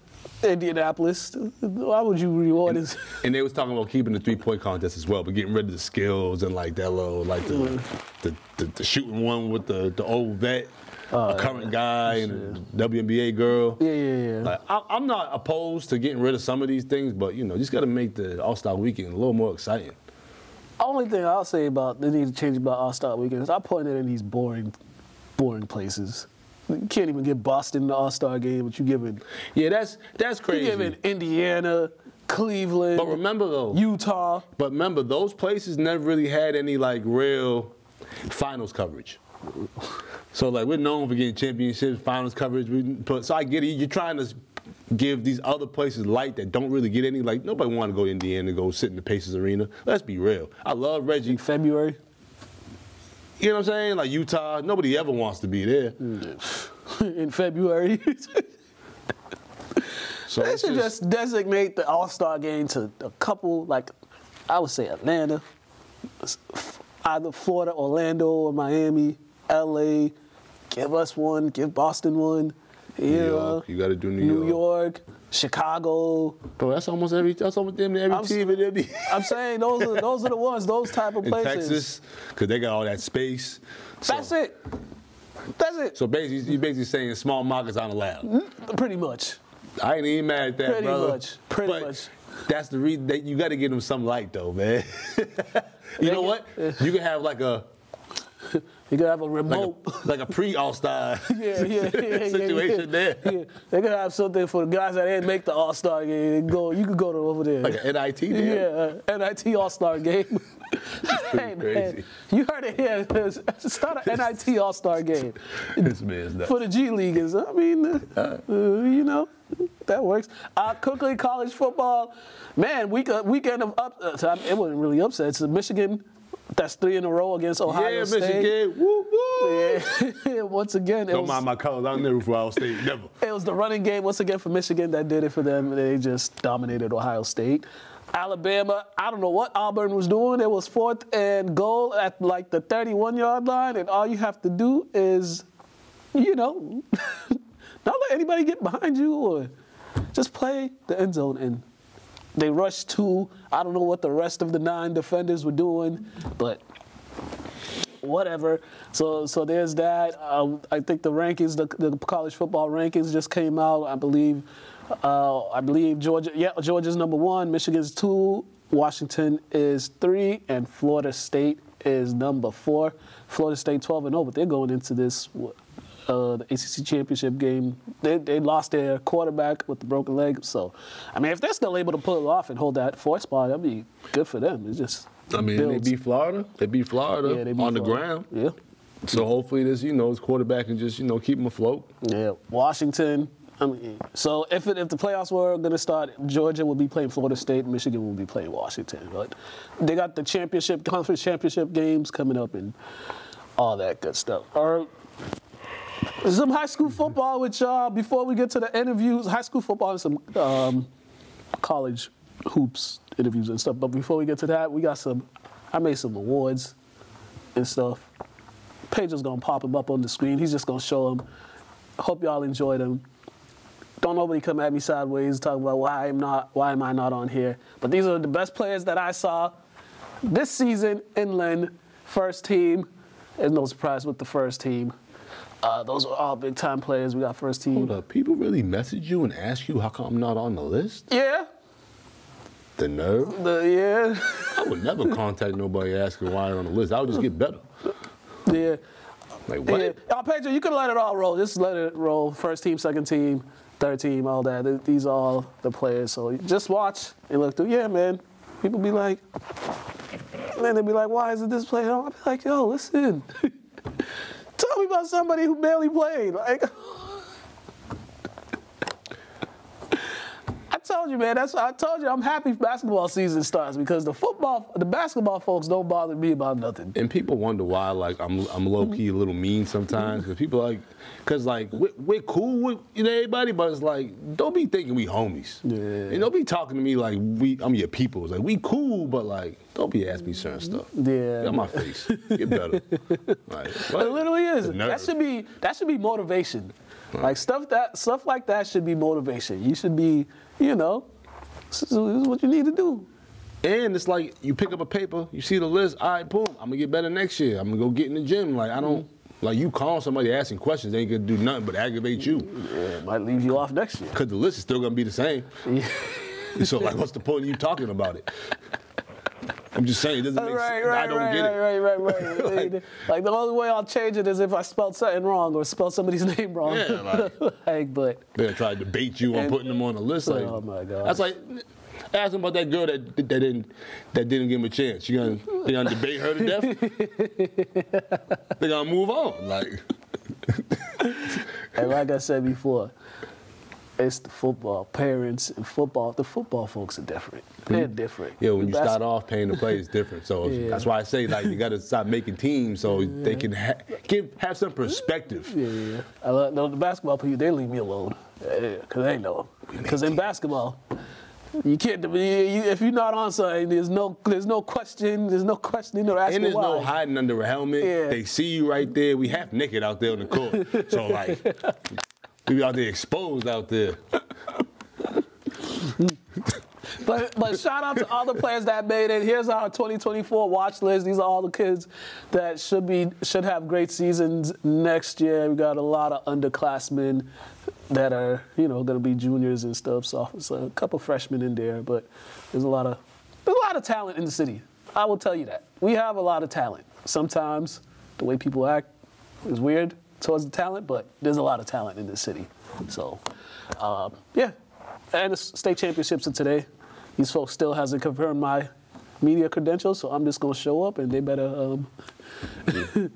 Indianapolis. Why would you reward this? And they was talking about keeping the three-point contest as well, but getting rid of the skills and like that little, like the shooting one with the old vet. A current guy and a WNBA girl. Yeah. Like, I'm not opposed to getting rid of some of these things, but just got to make the All-Star Weekend a little more exciting. Only thing I'll say about they need to change about All-Star Weekend is I pointed in these boring places. You can't even get Boston the All-Star game, but you giving. Yeah, that's crazy. You giving Indiana, Cleveland. But remember though, Utah. But remember, those places never really had any like real finals coverage. So like we're known for getting championships, finals coverage. So I get it. You're trying to give these other places light that don't really get any. Like nobody want to go to Indiana and go sit in the Pacers Arena. Let's be real. I love Reggie. February. You know what I'm saying? Like Utah, nobody ever wants to be there. In February. So they should just designate the All-Star game to a couple, like I would say Atlanta, either Florida, Orlando, or Miami, LA. Give us one, give Boston one. New York. You got to do New York, Chicago. Bro, that's almost every team in every team. I'm saying those are the ones, those type of places. Texas, because they got all that space. That's it. That's it. So basically, you're basically saying small markets aren't allowed. Pretty much. I ain't even mad at that, brother. Pretty much. That's the reason that you got to give them some light, though, man. You know what? You can have like a. You could have a remote. Like a pre-All-Star situation there. Yeah. They could have something for the guys that didn't make the All-Star game. You could go to over there. Like an NIT game? Yeah, NIT All-Star game. Hey, man, you heard it here. Start an NIT All-Star game. This man's nuts. For the G Leaguers. I mean, that works. Quickly, college football. Man, weekend of it wasn't really upset. It's Michigan. That's 3 in a row against Ohio State. Michigan. Woo, woo. Yeah. Once again, Don't mind my colors. I'm never for Ohio State. Never. It was the running game once again for Michigan that did it for them. They just dominated Ohio State. Alabama, I don't know what Auburn was doing. It was 4th and goal at like the 31-yard line, and all you have to do is, not let anybody get behind you or just play the end zone and. They rushed 2. I don't know what the rest of the 9 defenders were doing, but whatever. So there's that. I think the rankings, the college football rankings just came out. I believe Georgia. Yeah, Georgia's number 1. Michigan's 2. Washington is 3, and Florida State is number 4. Florida State 12-0, but they're going into this. The ACC championship game, they lost their quarterback with the broken leg. So, I mean, if they're still able to pull it off and hold that 4th spot, that'd be good for them. It's just. I mean, they beat Florida. They beat Florida on the ground. Yeah. So hopefully this quarterback can just keep them afloat. Yeah. Washington. I mean, so if the playoffs were going to start, Georgia will be playing Florida State, and Michigan will be playing Washington. But they got the conference championship games coming up and all that good stuff. Some high school football with y'all before we get to the interviews. High school football and some college hoops interviews and stuff. But before we get to that, I made some awards and stuff. Pedro's going to pop them up on the screen. He's just going to show them. hope y'all enjoy them. Don't nobody come at me sideways talking about why am I not on here. But these are the best players that I saw this season in Lynn, first team. There's no surprise with the first team. Those are all big time players. We got first team. Hold up, people really message you and ask you how come I'm not on the list? Yeah. The nerve? Yeah. I would never contact nobody asking why I'm on the list. I would just get better. Yeah. Like what? Yeah. Pedro, you can let it all roll. Just let it roll. First team, second team, third team, all that. These are all the players. So just watch and look through. Yeah, man. People be like, man, they be like, why isn't this player on? I be like, yo, listen. Tell me about somebody who barely played. Like, I told you, man. I told you I'm happy basketball season starts because the basketball folks don't bother me about nothing. And people wonder why, like, I'm low key a little mean sometimes. Because people like, because like we're cool with everybody, but it's like don't be thinking we homies. Yeah. And don't be talking to me like I'm your people. It's like we cool, but like don't be asking me certain stuff. Yeah. Get on my face. Get better. Like, it literally is. That should be motivation. Right. Like stuff like that should be motivation. You should be, this is what you need to do. And it's like you pick up a paper, you see the list, all right, boom, I'm gonna get better next year. I'm gonna go get in the gym. Like I don't like you calling somebody asking questions, they ain't gonna do nothing but aggravate you. Yeah, it might leave you off next year. Cause the list is still gonna be the same. Yeah. So like what's the point of you talking about it? I'm just saying, it doesn't make sense. I don't get it. Like the only way I'll change it is if I spelled something wrong or spelled somebody's name wrong. Yeah, but they'll try to debate you on putting them on the list. Like, oh my God. That's like ask them about that girl that didn't give him a chance. They gonna debate her to death? They gonna move on. Like and like I said before, it's the football parents and the football folks are different. They're different. Yeah, when you start off paying to play, it's different. So that's why I say like you got to stop making teams so they can have some perspective. Yeah. The basketball people, they leave me alone because they know. Because in basketball, you can't. If you're not on something, there's no question. There's no questioning or asking why. And there's why. no hiding under a helmet. Yeah. They see you right there. We half naked out there on the court. So like. We be out there exposed out there. But shout out to all the players that made it. Here's our 2024 watch list. These are all the kids that should have great seasons next year. We got a lot of underclassmen that are going to be juniors and stuff. So a couple freshmen in there, but there's a lot of talent in the city. I will tell you that we have a lot of talent. Sometimes the way people act is weird towards the talent, but there's a lot of talent in this city. So, yeah. And the state championships are today. These folks still hasn't confirmed my media credentials, so I'm just going to show up, and they better...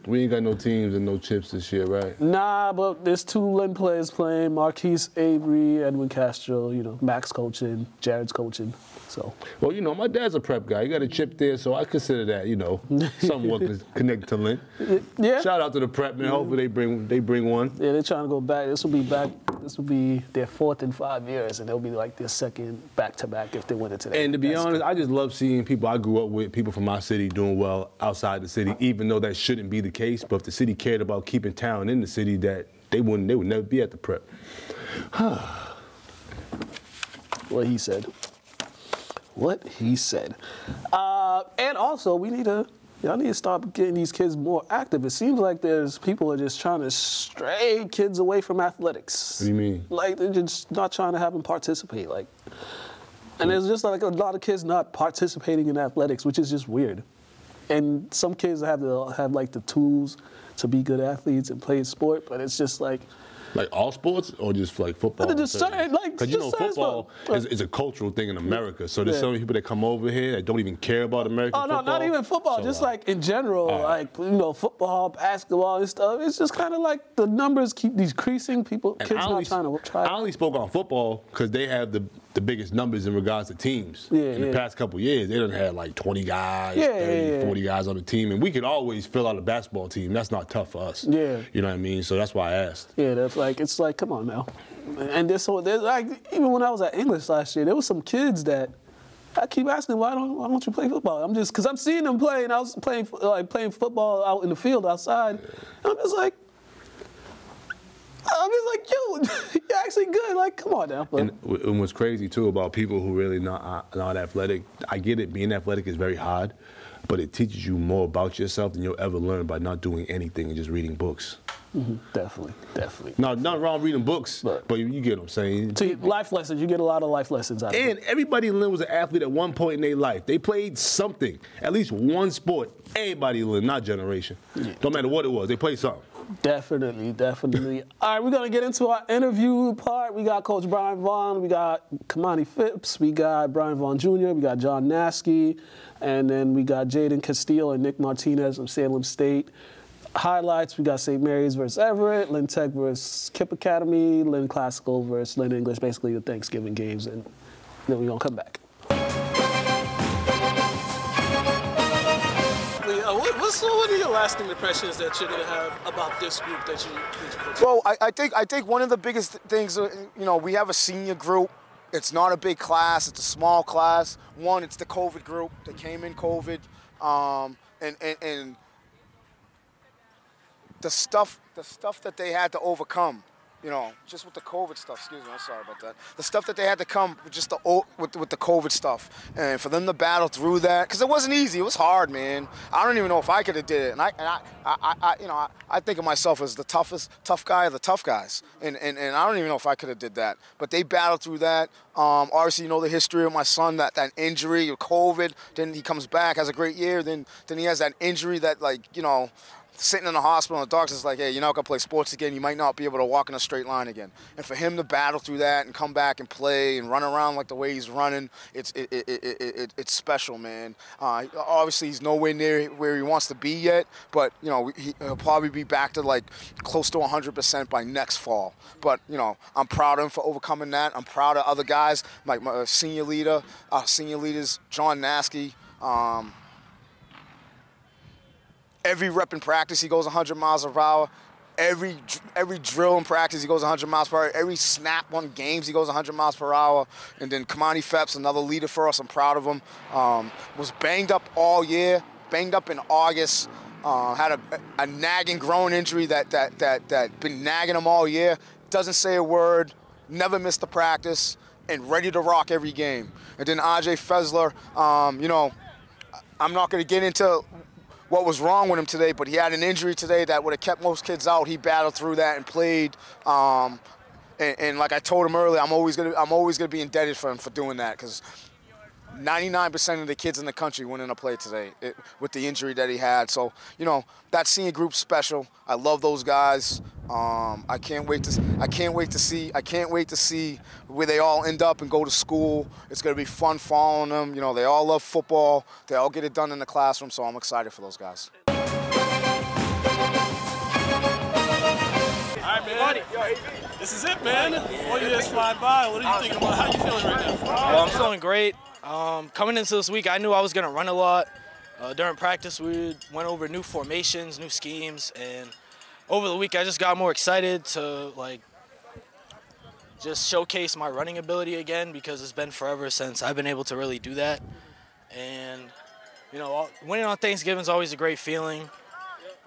We ain't got no teams and no chips this year, right? Nah, but there's 2 Lynn players playing. Marquise Avery, Edwin Castro, Max coaching, Jared's coaching. So. Well, my dad's a prep guy. He got a chip there, so I consider that, somewhat connected to Lynn. Yeah. Shout out to the prep, man. Hopefully they bring one. Yeah, they're trying to go back. This will be their 4th in 5 years, and they'll be like their second back-to-back if they win it today. And to be honest, I just love seeing people I grew up with, people from my city doing well outside the city, even though that shouldn't be the case. But if the city cared about keeping talent in the city, that they would never be at the prep. What he said. And also, y'all need to start getting these kids more active. It seems like people are just trying to stray kids away from athletics. What do you mean? Like they're just not trying to have them participate. And there's just like a lot of kids not participating in athletics, which is just weird. And some kids have like the tools to be good athletes and play sport, but it's just like. Like all sports or just like football? Just certain, because football is a cultural thing in America. So there's so many people that come over here that don't even care about American football. Oh, no, not even football. So just like in general, football, basketball and stuff. It's just kind of like the numbers keep decreasing. Kids not trying to try. I only spoke on football because they have the biggest numbers in regards to teams. In the past couple of years, they done had like 20 guys, 30, 40 guys on the team. And we could always fill out a basketball team. That's not tough for us. Yeah. You know what I mean? So that's why I asked. Yeah, it's like, come on now. And there's like, even when I was at English last year, there was some kids that I keep asking, why don't you play football? Because I'm seeing them play, and I was playing football out in the field outside. And I'm just like, you're actually good. Like, come on now. And what's crazy too about people who really not athletic, I get it. Being athletic is very hard, but it teaches you more about yourself than you'll ever learn by not doing anything and just reading books. Definitely. No, nothing wrong reading books, but you get what I'm saying. So life lessons, you get a lot of life lessons out of it. And everybody in Lynn was an athlete at one point in their life. They played something, at least one sport. Everybody in Lynn, not generation. Don't matter what it was, they played something. Definitely. All right, we're going to get into our interview part. We got Coach Brian Vaughn, we got Kamani Phipps, we got Brian Vaughn Jr., we got John Naskey, and then we got Jaden Castile and Nick Martinez from Salem State. Highlights, we got St. Mary's versus Everett, Lynn Tech versus Kip Academy, Lynn Classical versus Lynn English, basically the Thanksgiving games, and then we're going to come back. What are your lasting impressions that you're going to have about this group that you coach? Well, I think one of the biggest things, we have a senior group. It's not a big class. It's a small class. One, it's the COVID group. They came in COVID. And the stuff that they had to overcome, just with the COVID stuff, excuse me, I'm sorry about that. The stuff that they had to come with just with the COVID stuff. And for them to battle through that, because it wasn't easy, it was hard, man. I don't even know if I could have did it. And I think of myself as the tough guy of the tough guys. And I don't even know if I could have did that. But they battled through that. Obviously, the history of my son, that injury of COVID. Then he comes back, has a great year. Then he has that injury that, sitting in the hospital and the doctor's like, hey, you're not going to play sports again. You might not be able to walk in a straight line again. And for him to battle through that and come back and play and run around like the way he's running, it's special, man. Obviously, he's nowhere near where he wants to be yet, but, he'll probably be back to, close to 100% by next fall. But, I'm proud of him for overcoming that. I'm proud of other guys, like my senior leaders, John Naskey. Every rep in practice, he goes 100 miles per hour. Every drill in practice, he goes 100 miles per hour. Every snap on games, he goes 100 miles per hour. And then Kamani Phipps, another leader for us. I'm proud of him. Was banged up all year, banged up in August. Had a nagging groin injury that been nagging him all year. Doesn't say a word, never missed a practice, and ready to rock every game. And then AJ Fessler, I'm not going to get into what was wrong with him today, but he had an injury today that would have kept most kids out. He battled through that and played. And like I told him earlier, I'm always gonna be indebted for him for doing that, because 99% of the kids in the country went in to play today with the injury that he had. So, that senior group's special. I love those guys. I can't wait to see where they all end up and go to school. It's going to be fun following them. They all love football. They all get it done in the classroom, so I'm excited for those guys. All right, man. This is it, man. 4 years flying by. What are you thinking about? How are you feeling right now? Well, I'm feeling great. Coming into this week, I knew I was going to run a lot. During practice, we went over new formations, new schemes, and over the week, I just got more excited to, just showcase my running ability again, because it's been forever since I've been able to really do that. And, winning on Thanksgiving is always a great feeling.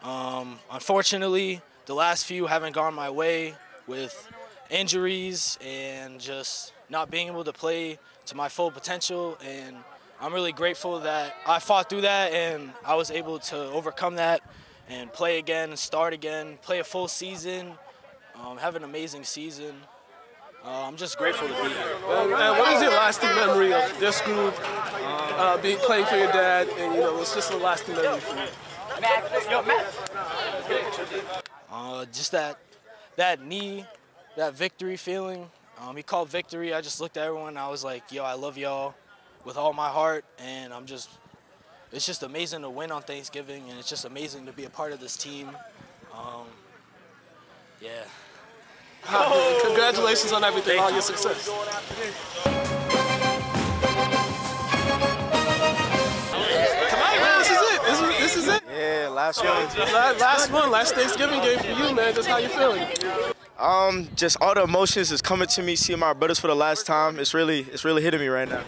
Unfortunately, the last few haven't gone my way with injuries and just not being able to play to my full potential, and I'm really grateful that I fought through that and I was able to overcome that and play again and start again, play a full season, have an amazing season. I'm just grateful to be here. And what is your lasting memory of this group, playing for your dad, and it's just a lasting memory for you? Just that knee, that victory feeling. He called victory. I just looked at everyone and I was like, yo, I love y'all with all my heart, and it's just amazing to win on Thanksgiving, and it's just amazing to be a part of this team. Yeah. Congratulations on everything, all your success. Come on, man, this is it. This is it. Yeah, last one. Last Thanksgiving game for you, man. Just how you feeling? Just all the emotions is coming to me, seeing my brothers for the last time. It's really hitting me right now.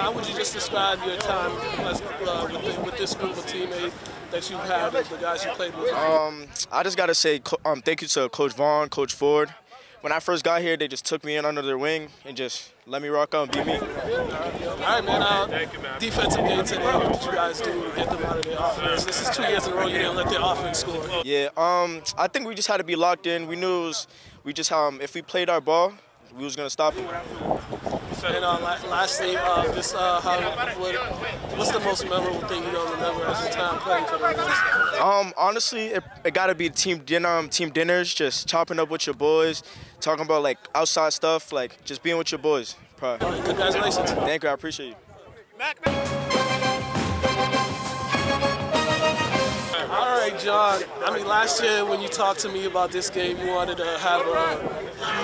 how would you just describe your time as, with this group of teammates that you've had, the guys you played with? I just got to say thank you to Coach Vaughn, Coach Ford. When I first got here, they just took me in under their wing and just let me rock out and be me. All right, man. Defensive game today, what did you guys do to get them out of their offense? This is 2 years in a row you didn't let their offense score. Yeah, I think we just had to be locked in. We knew if we played our ball, we was going to stop them. And lastly, what's the most memorable thing you don't remember as your time playing for the Rams? Honestly, it got to be team dinners, just chopping up with your boys, talking about like outside stuff, like just being with your boys. Probably. Congratulations. Thank you, I appreciate you. All right, John. I mean, last year when you talked to me about this game, you wanted to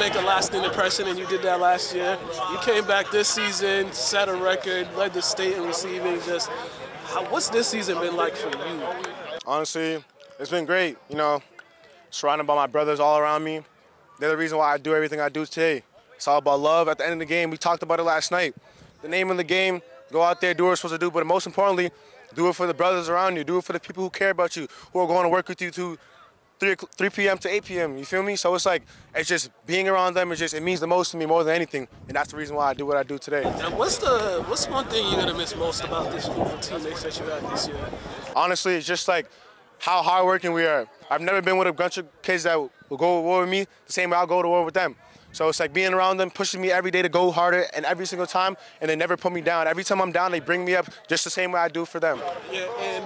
make a lasting impression, and you did that last year. You came back this season, set a record, led the state in receiving. What's this season been like for you? Honestly, it's been great. You know, surrounded by my brothers all around me. They're the reason why I do everything I do today. It's all about love. At the end of the game, we talked about it last night. The name of the game, go out there, do what you're supposed to do, but most importantly, do it for the brothers around you. Do it for the people who care about you, who are going to work with you to 3 p.m. to 8 p.m. You feel me? So it's just being around them. It means the most to me more than anything, and that's the reason why I do what I do today. And what's one thing you're gonna miss most about this group of teammates that you had this year? Honestly, it's just like how hardworking we are. I've never been with a bunch of kids that will go to war with me the same way I'll go to war with them. So it's like being around them, pushing me every day to go harder, and every single time, and they never put me down. Every time I'm down, they bring me up just the same way I do for them. Yeah, and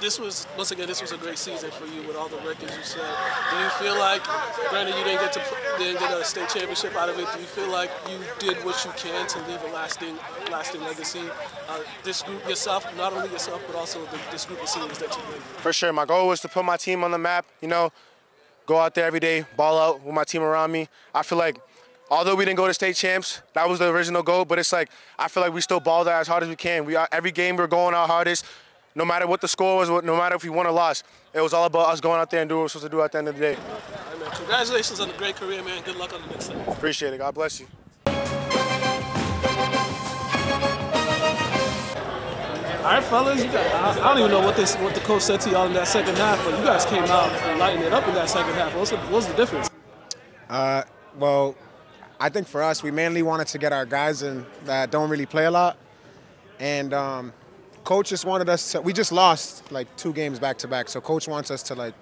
this was a great season for you with all the records you set. Do you feel like, granted you didn't get a state championship out of it, do you feel like you did what you can to leave a lasting legacy? This group yourself, not only yourself, but also this group of seniors that you made. For sure, my goal was to put my team on the map, you know, go out there every day, ball out with my team around me. I feel like, although we didn't go to state champs, that was the original goal, but it's like, I feel like we still balled out as hard as we can. Every game we're going our hardest, no matter what the score was, no matter if we won or lost. It was all about us going out there and doing what we're supposed to do at the end of the day. All right, man. Congratulations on a great career, man. Good luck on the next thing. Appreciate it. God bless you. All right, fellas, I don't even know what the coach said to y'all in that second half, but you guys came out and lightened it up in that second half. What's the difference? Well, I think for us, we mainly wanted to get our guys in that don't really play a lot. And coach just wanted us to, we just lost like 2 games back-to-back, so coach wants us to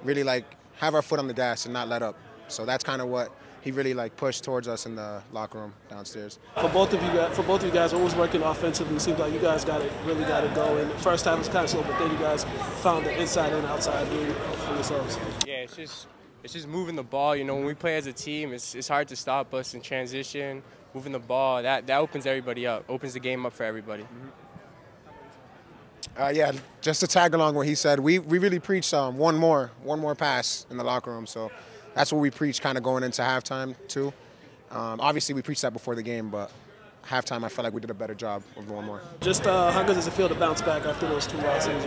really have our foot on the gas and not let up. So that's kind of what he really pushed towards us in the locker room downstairs. For both of you guys, what was working offensively? It seems like you guys really got it going. The first half was kind of slow, but then you guys found the inside and outside game for yourselves. Yeah, it's just moving the ball. You know, when we play as a team, it's hard to stop us in transition. Moving the ball, that opens everybody up, opens the game up for everybody. Yeah, just to tag along what he said, we really preached one more pass in the locker room. So that's what we preached kind of going into halftime too. Obviously, we preached that before the game, but halftime I felt like we did a better job of one more. Just how good does it feel to bounce back after those 2 losses?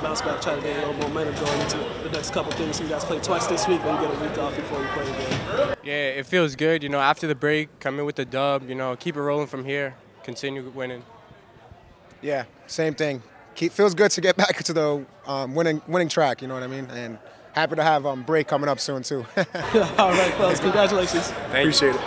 Bounce back, try to get a little momentum going into the next couple things. So you guys play twice this week, but you get a week off before you play again. Yeah, it feels good. You know, after the break, come in with the dub. You know, keep it rolling from here. Continue winning. Yeah, same thing. Feels good to get back into the winning track. You know what I mean? And happy to have break coming up soon too. All right, fellas, congratulations. Appreciate it.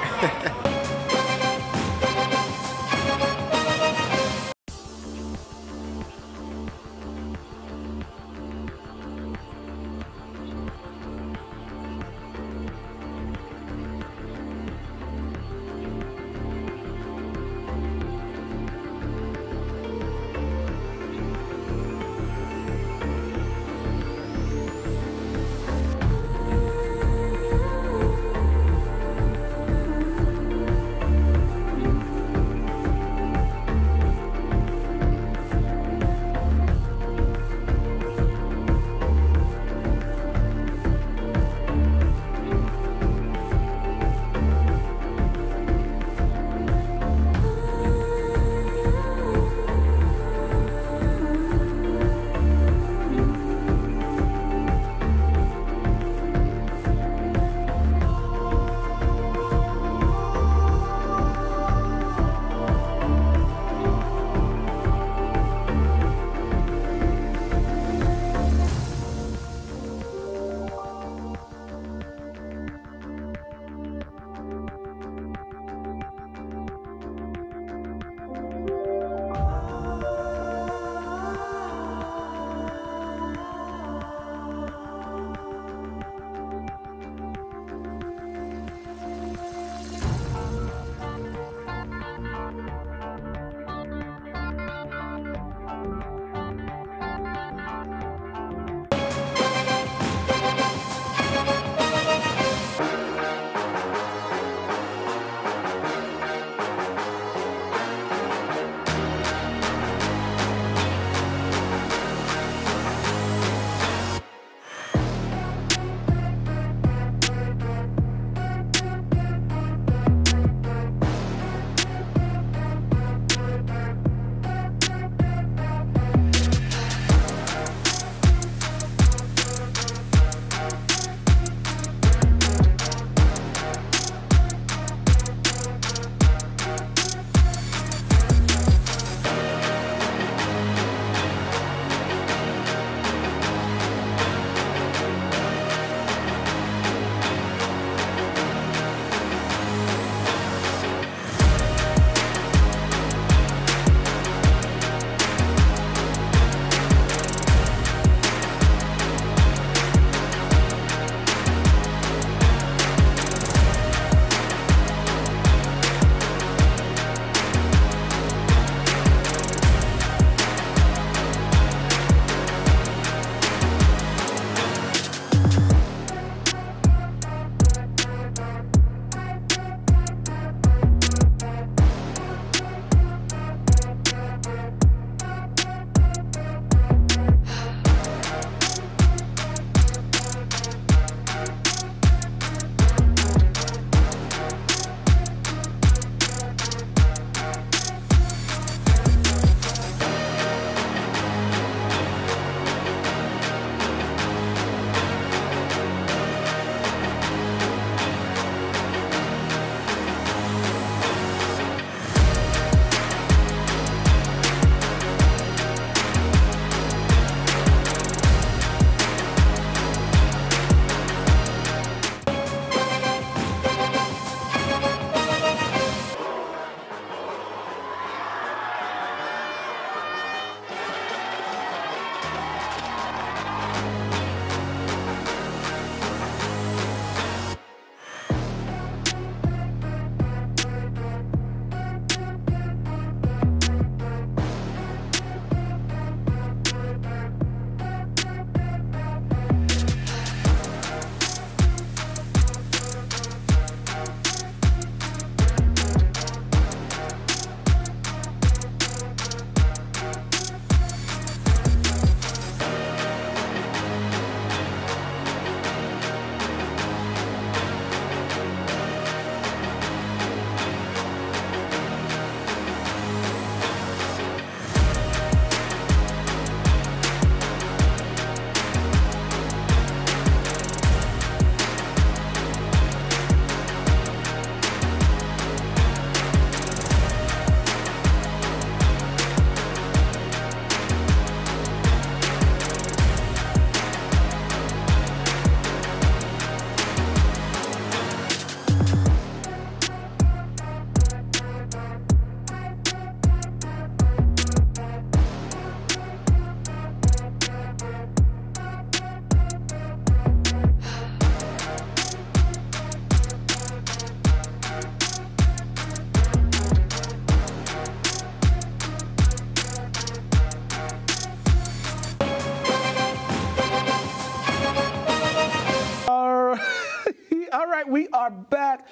are back.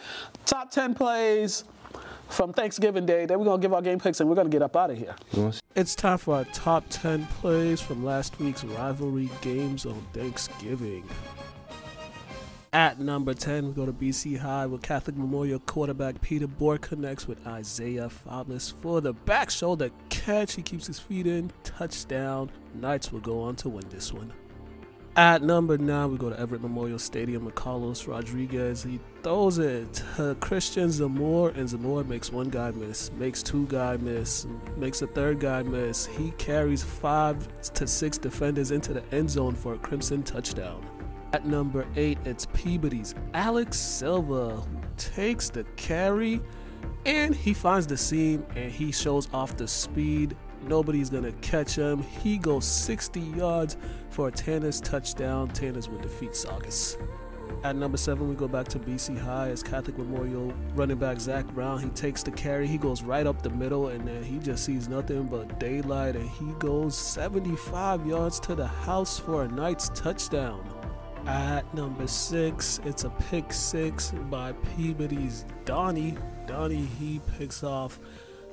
Top 10 plays from Thanksgiving Day. Then we're going to give our game picks and we're going to get up out of here. It's time for our top 10 plays from last week's rivalry games on Thanksgiving. At number 10, we go to BC High with Catholic Memorial quarterback Peter Bohr connects with Isaiah Fabulous for the back shoulder catch. He keeps his feet in. Touchdown. Knights will go on to win this one. At number 9, we go to Everett Memorial Stadium with Carlos Rodriguez. He throws it to Christian Zamora, and Zamora makes one guy miss, makes two guy miss, makes a third guy miss. He carries 5 to 6 defenders into the end zone for a Crimson touchdown. At number 8, it's Peabody's Alex Silva, who takes the carry, and he finds the seam, and he shows off the speed. Nobody's going to catch him. He goes 60 yards for a Tanners touchdown. Tanners will defeat Saugus. At number 7, we go back to BC High as Catholic Memorial running back Zach Brown. He takes the carry. He goes right up the middle, and then he just sees nothing but daylight, and he goes 75 yards to the house for a Knights touchdown. At number 6, it's a pick 6 by Peabody's Donnie. He picks off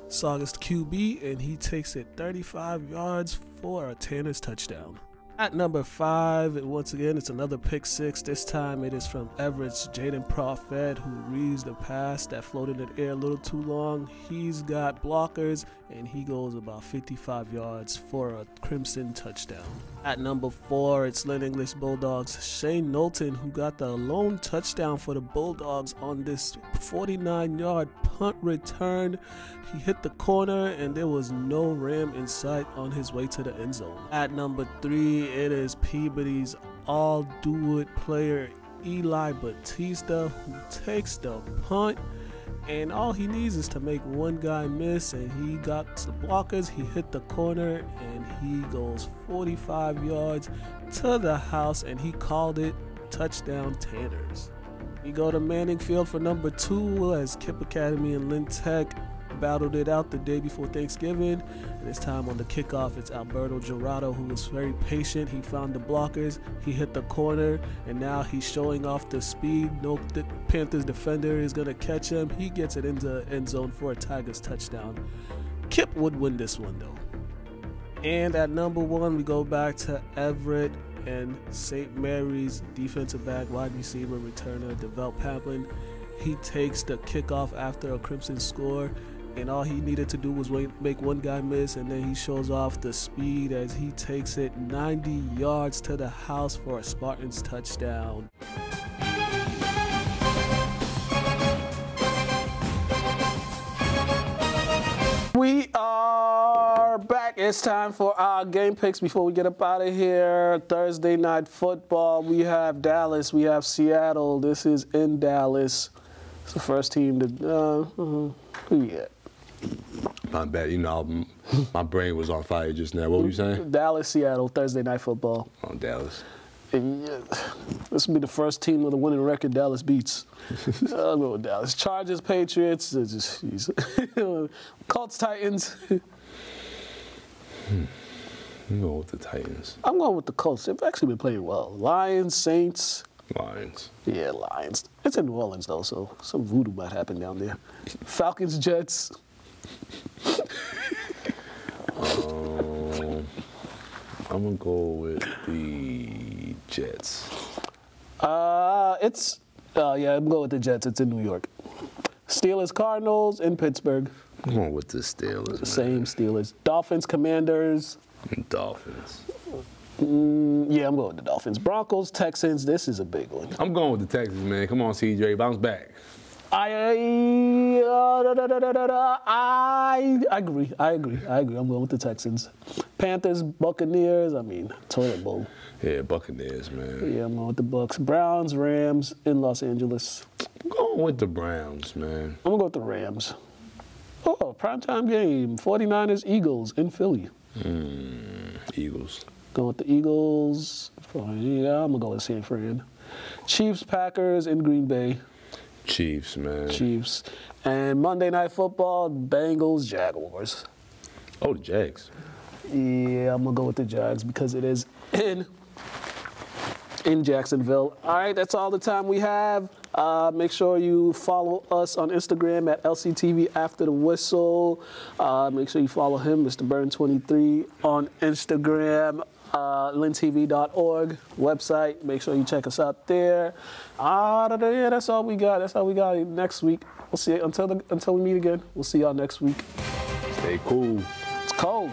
Saugus QB, and he takes it 35 yards for a Tanners touchdown. At number 5, once again, it's another pick 6. This time it is from Everett's Jaden Prophet, who reads the pass that floated in the air a little too long. He's got blockers, and he goes about 55 yards for a Crimson touchdown. At number 4, it's Lynn English Bulldogs Shane Knowlton, who got the lone touchdown for the Bulldogs on this 49-yard punt return. He hit the corner, and there was no Ram in sight on his way to the end zone. At number 3, it is Peabody's all-do-it player Eli Batista, who takes the punt, and all he needs is to make one guy miss, and he got the blockers. He hit the corner, and he goes 45 yards to the house, and he called it touchdown Tanners. We go to Manning Field for number 2 as Kip Academy and Lynn Tech battled it out the day before Thanksgiving. And this time on the kickoff, it's Alberto Gerardo, who was very patient. He found the blockers, he hit the corner, and now he's showing off the speed. No Panthers defender is going to catch him. He gets it into the end zone for a Tigers touchdown. Kip would win this one, though. And at number 1, we go back to Everett and St. Mary's defensive back, wide receiver, returner, Devel Pamplin. He takes the kickoff after a Crimson score, and all he needed to do was make one guy miss, and then he shows off the speed as he takes it 90 yards to the house for a Spartans touchdown. We are back. It's time for our game picks before we get up out of here. Thursday night football. We have Dallas. We have Seattle. This is in Dallas. It's the first team to. Who you got? My bad. You know, my brain was on fire just now. What were you saying? Dallas, Seattle, Thursday night football. Oh, Dallas. This will be the first team with a winning record Dallas beats. I'll go with Dallas. Chargers, Patriots, Colts, Titans. I'm going with the Titans. I'm going with the Colts. They've actually been playing well. Lions, Saints. Lions. Yeah, Lions. It's in New Orleans, though, so some voodoo might happen down there. Falcons, Jets. I'm going to go with the Jets. I'm going with the Jets. It's in New York. Steelers, Cardinals in Pittsburgh. I'm going with the Steelers. Same Steelers. Dolphins, Commanders. Dolphins. I'm going with the Dolphins. Broncos, Texans. This is a big one. I'm going with the Texans, man. Come on, CJ. Bounce back. I agree. I'm going with the Texans. Panthers, Buccaneers. Toilet bowl. Yeah, Buccaneers, man. Yeah, I'm going with the Bucs. Browns, Rams in Los Angeles. I'm going with the Browns, man. I'm going to go with the Rams. Oh, primetime game. 49ers, Eagles in Philly. Eagles. Going with the Eagles. Yeah, I'm going to go with San Fran. Chiefs, Packers in Green Bay. Chiefs, man. Chiefs. And Monday Night Football, Bengals, Jaguars. Oh, the Jags. Yeah, I'm going to go with the Jags because it is in Jacksonville. All right, that's all the time we have. Make sure you follow us on Instagram at LCTV After the Whistle. Make sure you follow him, Mr. Burn23, on Instagram. LynnTV.org website. Make sure you check us out there. Yeah, that's all we got. That's all we got next week. We'll see you until we meet again. We'll see y'all next week. Stay cool. It's cold.